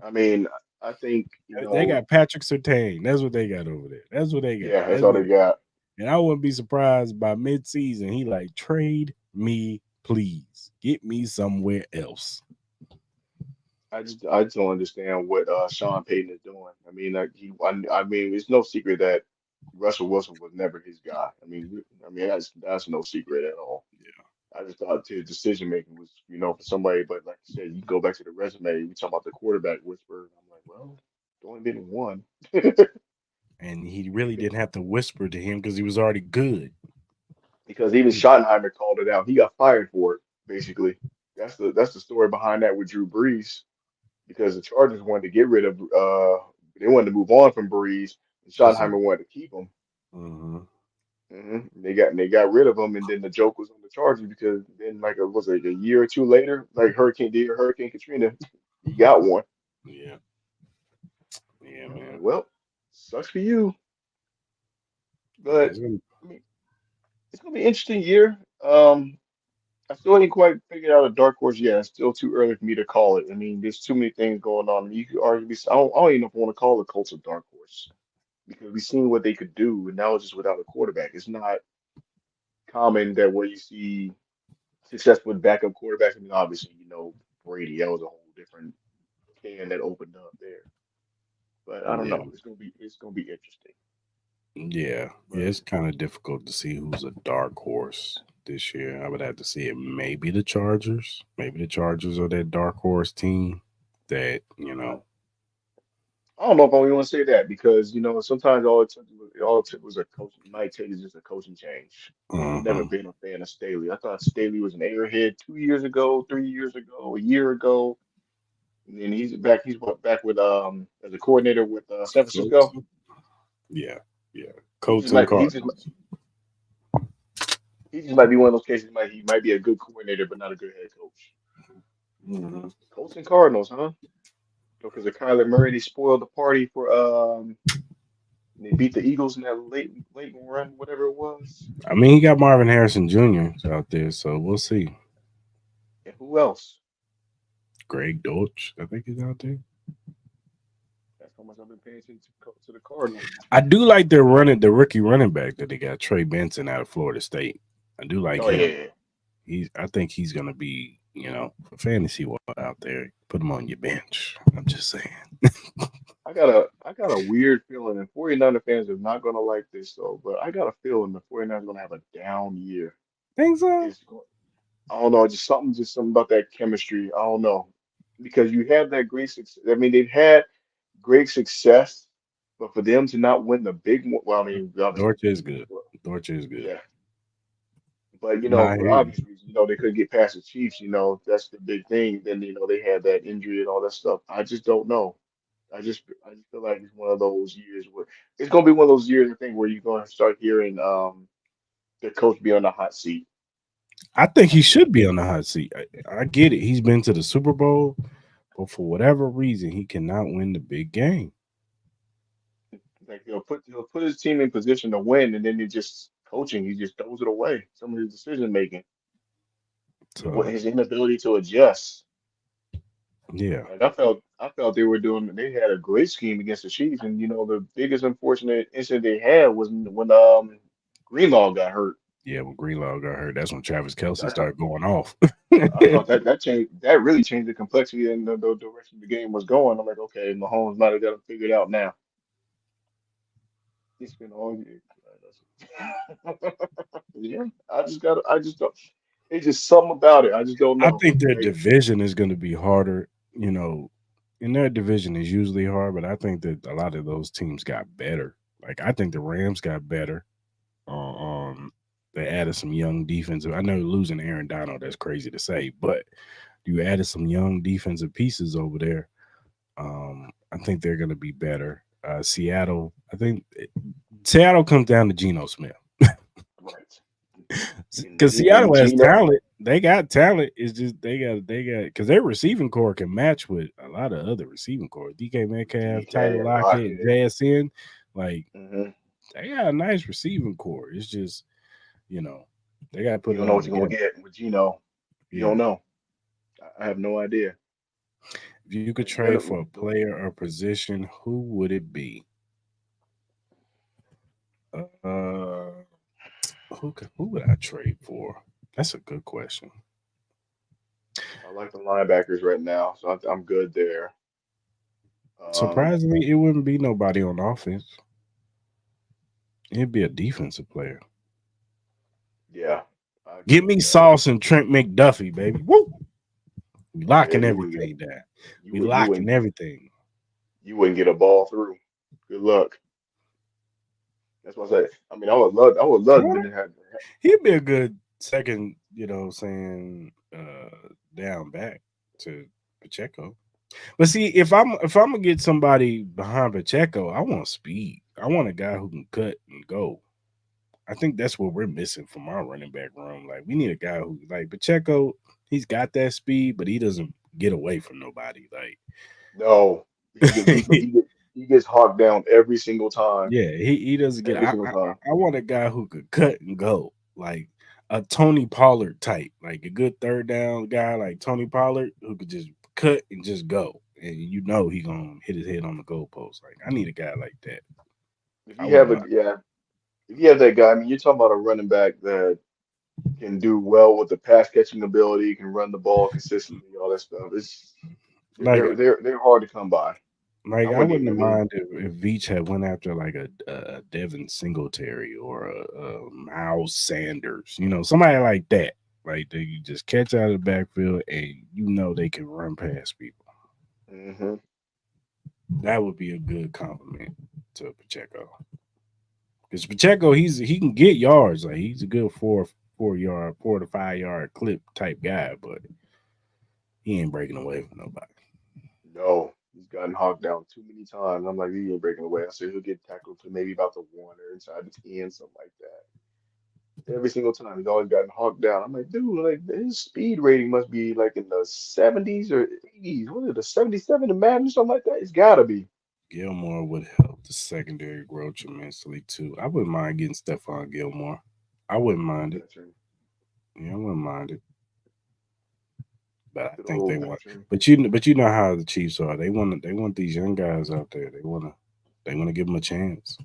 I mean, I think, They got Patrick Surtain. That's what they got over there. That's what they got. yeah, that's all they got. And I wouldn't be surprised by mid-season. He like trade me, please. Get me somewhere else. I just don't understand what Sean Payton is doing. I mean, like I mean, it's no secret that Russell Wilson was never his guy. I mean that's no secret at all. I just thought his decision making was, for somebody, but like you said, you go back to the resume, you talk about the quarterback whisperer. I'm like, well, it's only been one. And he really didn't have to whisper to him because he was already good. Because even Schottenheimer called it out. He got fired for it, basically. That's the story behind that with Drew Brees, because the Chargers wanted to get rid of they wanted to move on from Brees, and Because Schottenheimer wanted to keep him. uh They got rid of him, and then the joke was on the Chargers because then like it was like a year or two later, like Hurricane Katrina, he got one. yeah, yeah, And I'm like, man. well, sucks for you, Yeah, but I mean, it's gonna be an interesting year. I still ain't quite figured out a dark horse yet. It's still too early for me to call it. I mean, there's too many things going on. I mean, you could argue, I don't even know if I want to call the Colts a dark horse because we've seen what they could do, and now it's just without a quarterback. It's not common that where you see successful backup quarterbacks. I mean, obviously, Brady, that was a whole different can that opened up there. But I don't yeah, know. It's gonna be interesting. yeah, yeah. But It's kind of difficult to see who's a dark horse this year. I would have to see it. Maybe the Chargers. Maybe the Chargers are that dark horse team that I don't know if I even want to say that because sometimes all it took was a coach. Might take is just a coaching change. I've never Uh-huh. been a fan of Staley. I thought Staley was an airhead 2 years ago, 3 years ago, a year ago, and then he's back. Back with as a coordinator with San Colts. Francisco. Yeah, yeah. He just Colts and might he just Cardinals. he just might be one of those cases. He might be a good coordinator, but not a good head coach. Hmm. Colts and Cardinals, huh? Because of Kyler Murray, they spoiled the party for they beat the Eagles in that late run, whatever it was. I mean, he got Marvin Harrison Jr. out there, so we'll see. And who else? Greg Dolch, I think he's out there. That's how much I've been paying attention to the Cardinals. I do like their running, the rookie running back that they got, Trey Benson out of Florida State. I do like Oh him. yeah. I think he's gonna be, for fantasy out there. Put him on your bench. I'm just saying. I got a weird feeling, and 49er fans are not gonna like this though, but I got a feeling the 49ers gonna have a down year. Think so? It's go- I don't know, just something about that chemistry. I don't know. Because you have that great success. I mean, they've had great success, but for them to not win the big one, well, I mean, obviously, Dorch is good. Dorch is good. yeah. But No, I for hear you. obvious reasons, they couldn't get past the Chiefs. That's the big thing. Then they had that injury and all that stuff. I just don't know. I just feel like it's one of those years where it's gonna be one of those years I think where you're gonna start hearing the coach be on the hot seat. I think he I think should be on the hot seat. I get it. He's been to the Super Bowl, but for whatever reason, he cannot win the big game. like he'll put his team in position to win, and then he just throws it away. Some of his decision making, So his inability to adjust. yeah, Like I felt they had a great scheme against the Chiefs, and the biggest unfortunate incident they had was when Greenlaw got hurt. yeah. When Greenlaw got hurt, that's when Travis Kelsey I thought started going off. I thought that really changed the complexity and the direction the game was going. I'm like, okay, Mahomes might have got it figured out now. It's been all year. Yeah, I just don't. It's just something about it. I just don't I know. think their Like, division is going to be harder. And their division is usually hard, but I think that a lot of those teams got better. Like I think the Rams got better. They added some young defensive. I know losing Aaron Donald, that's crazy to say, but you added some young defensive pieces over there. I think they're going to be better. Seattle, I think Seattle comes down to Geno Smith Right. because And Seattle has Gino, talent. They got talent. It's just they got because their receiving core can match with a lot of other receiving core. DK Metcalf, Tyler DK, Lockett, Lockett. JSN, like Hmm. they got a nice receiving core. It's just you know they got to You put it don't know all what you're gonna together. get with Gino. You Yeah, don't know. I have no idea. if you could Like trade for a player or position, who would it be? Uh, who would I trade for? That's a good question. I like the linebackers right now, so I'm good there. Um, Surprisingly, it wouldn't be nobody on offense. It'd be a defensive player. yeah, I agree Give with me that. Sauce and Trent McDuffie, baby. Woo! We Yeah, locking you wouldn't get everything down. We you locking wouldn't everything. you wouldn't get a ball through. Good luck. That's what I say. I mean, I would I love want to have. He'd be a good second, saying down back to Pacheco. But see, if I'm gonna get somebody behind Pacheco, I want speed. I want a guy who can cut and go. I think that's what we're missing from our running back room. Like we need a guy who like Pacheco, he's got that speed, but he doesn't get away from nobody. Like No, he gets hawked down every single time. yeah, he doesn't get Every I, single I time. I want a guy who could cut and go. Like a Tony Pollard type, like a good third down guy like Tony Pollard who could just cut and just go. And he gonna hit his head on the goalpost. Like I need a guy like that. If I you wouldn't have a mind. yeah, if you have that guy, I mean, you're talking about a running back that can do well with the pass catching ability, can run the ball consistently, all that stuff. It's Like they're hard to come by. I I wouldn't wouldn't even. I have mean, mind if Veach had went after like a Devin Singletary or a Miles Sanders, somebody like that. Like they you just catch out of the backfield and they can run past people. hmm That would be a good compliment to Pacheco. Because Pacheco, he can get yards. Like he's a good 4 to 5 yard clip type guy, but he ain't breaking away from nobody. no, he's gotten hogged down too many times. I'm like, he ain't breaking away. I said he'll get tackled to maybe about the one or inside the 10, something like that. Every single time, he's always gotten hogged down. I'm like, dude, like his speed rating must be like in the 70s or 80s. What is it, the 77 to Madden or something like that? It's gotta be. Gilmore would help the secondary grow tremendously too. I wouldn't mind getting Stephon Gilmore. I wouldn't mind Old it. veteran, Yeah, I wouldn't mind it. But I good think they old want. veteran. But you know how the Chiefs are. They want these young guys out there. They wanna give them a chance.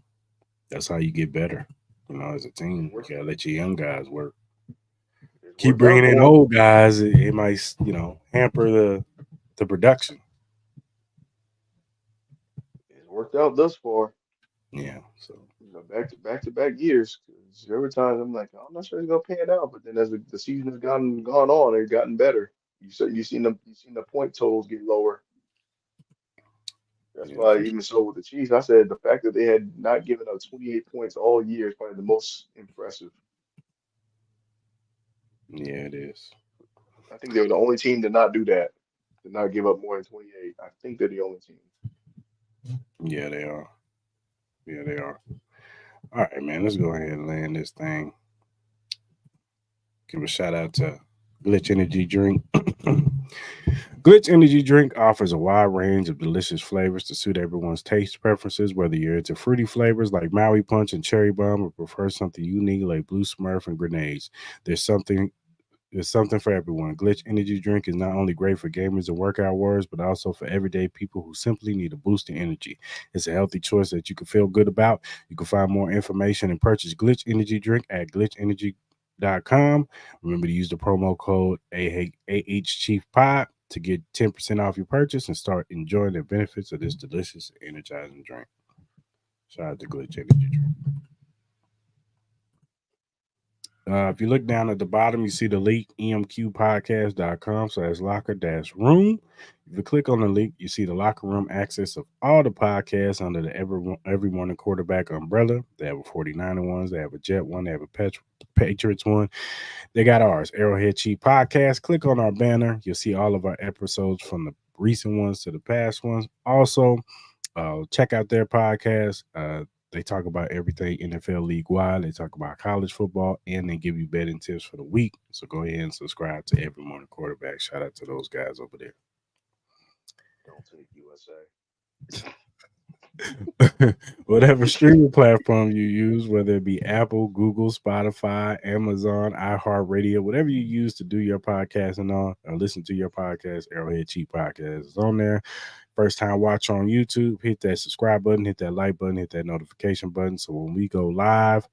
That's how you get better. As a It's team, worked. you gotta let your young guys work. It's Keep worked out bringing in for him. old guys, it might hamper the production. It's worked out thus far. Yeah. So Back to back years. 'Cause every time I'm like, I'm not sure it's gonna pan out. But then as the season has gone on, it's gotten better. You seen the point totals get lower. That's yeah, why for even so with the Chiefs, I said the fact that they had not given up 28 points all year is probably the most impressive. yeah, it is. I think they were the only team to not do that, to not give up more than 28. I think they're the only team. Yeah, they are. Yeah, they are. All right, man. Let's go ahead and land this thing. Give a shout out to Glitch Energy Drink. Glitch Energy Drink offers a wide range of delicious flavors to suit everyone's taste preferences, whether you're into fruity flavors like Maui Punch and Cherry Bomb or prefer something unique like Blue Smurf and Grenades. There's something There's something for everyone. Glitch Energy Drink is not only great for gamers and workout warriors, but also for everyday people who simply need a boost in energy. It's a healthy choice that you can feel good about. You can find more information and purchase Glitch Energy Drink at glitchenergy.com. Remember to use the promo code AHChiefPod to get 10% off your purchase and start enjoying the benefits of this delicious energizing drink. Shout out to Glitch Energy Drink. If you look down at the bottom, you see the link emqpodcast.com/locker room. If you click on the link, you see the locker room access of all the podcasts under the Every Morning Quarterback umbrella. They have a 49er ones, they have a Jet one, they have a Patriots one. They got ours, Arrowhead Chief Podcast. Click on our banner. You'll see all of our episodes from the recent ones to the past ones. Also, check out their podcast. They talk about everything NFL league wide. They talk about college football and they give you betting tips for the week. So go ahead and subscribe to Every Morning Quarterback. Shout out to those guys over there. Don't take USA. Whatever streaming platform you use, whether it be Apple, Google, Spotify, Amazon, iHeartRadio, whatever you use to do your podcasting on or listen to your podcast, Arrowhead Cheap Podcast is on there. First time watch on YouTube, hit that subscribe button, hit that like button, hit that notification button. So when we go live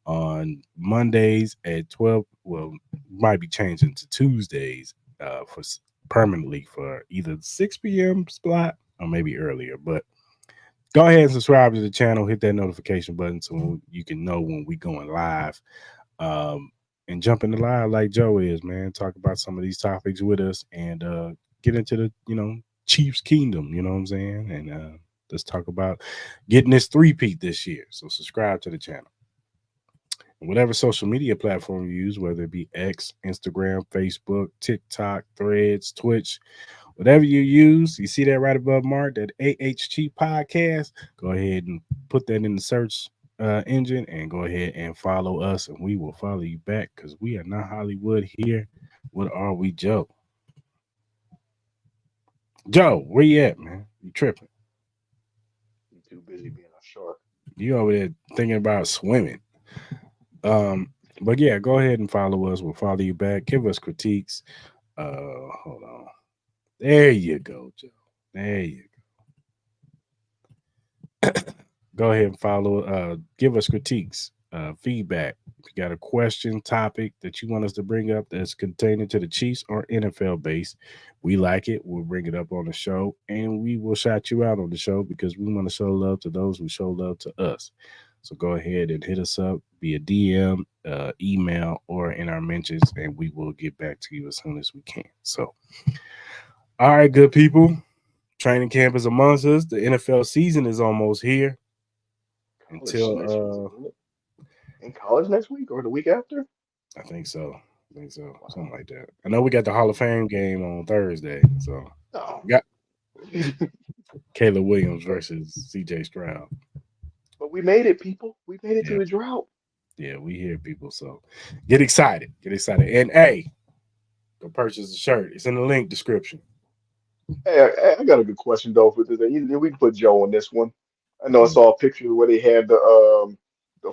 on Mondays at 12, well, might be changing to Tuesdays for permanently for either 6 p.m. slot or maybe earlier. But go ahead and subscribe to the channel, hit that notification button so you can know when we going live. And jump in the live like Joe is, man. Talk about some of these topics with us and get into the, Chiefs Kingdom, you know what I'm saying? And let's talk about getting this three-peat this year. So subscribe to the channel. And whatever social media platform you use, whether it be X, Instagram, Facebook, TikTok, Threads, Twitch, whatever you use, you see that right above Mark, that AHG podcast, go ahead and put that in the search engine and go ahead and follow us and we will follow you back because we are not Hollywood here. What are we, Joe? Joe, where you at, man? You tripping? I'm too busy being a shark. You over there thinking about swimming. But yeah, go ahead and follow us. We'll follow you back. Give us critiques. Hold on. There you go, Joe. There you go. Go ahead and follow. Give us critiques, feedback. If you got a question, topic that you want us to bring up that's containing to the Chiefs or NFL base, we like it. We'll bring it up on the show, and we will shout you out on the show because we want to show love to those who show love to us. So go ahead and hit us up via DM, email, or in our mentions, and we will get back to you as soon as we can. So, all right, good people. Training camp is amongst us. The NFL season is almost here. College next week, isn't it? In college next week or the week after? I think so. Wow. Something like that. I know we got the Hall of Fame game on Thursday. So No. we got Caleb Williams versus CJ Stroud. But we made it, people. We made it to Yeah. the drought. Yeah, we hear people. So get excited. Get excited. And hey, go purchase the shirt. It's in the link description. Hey, I got a good question though for today. We can put Joe on this one. I know I saw a picture where they had the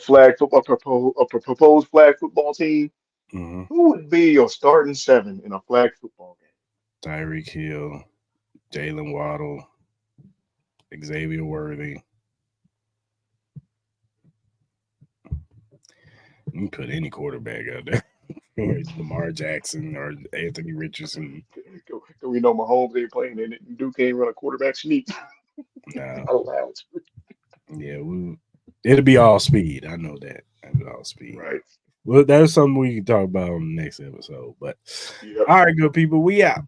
flag football proposed flag football team. Mm-hmm. Who would be your starting seven in a flag football game? Tyreek Hill, Jalen Waddle, Xavier Worthy. You can put any quarterback out there. Lamar Jackson or Anthony Richardson. We know Mahomes ain't playing in it. Duke can't run a quarterback sneak. No. Allowed. Yeah, it'll be all speed. I know that. It'll be all speed. Right. Well, that's something we can talk about on the next episode. But Yep. all right, good people. We out.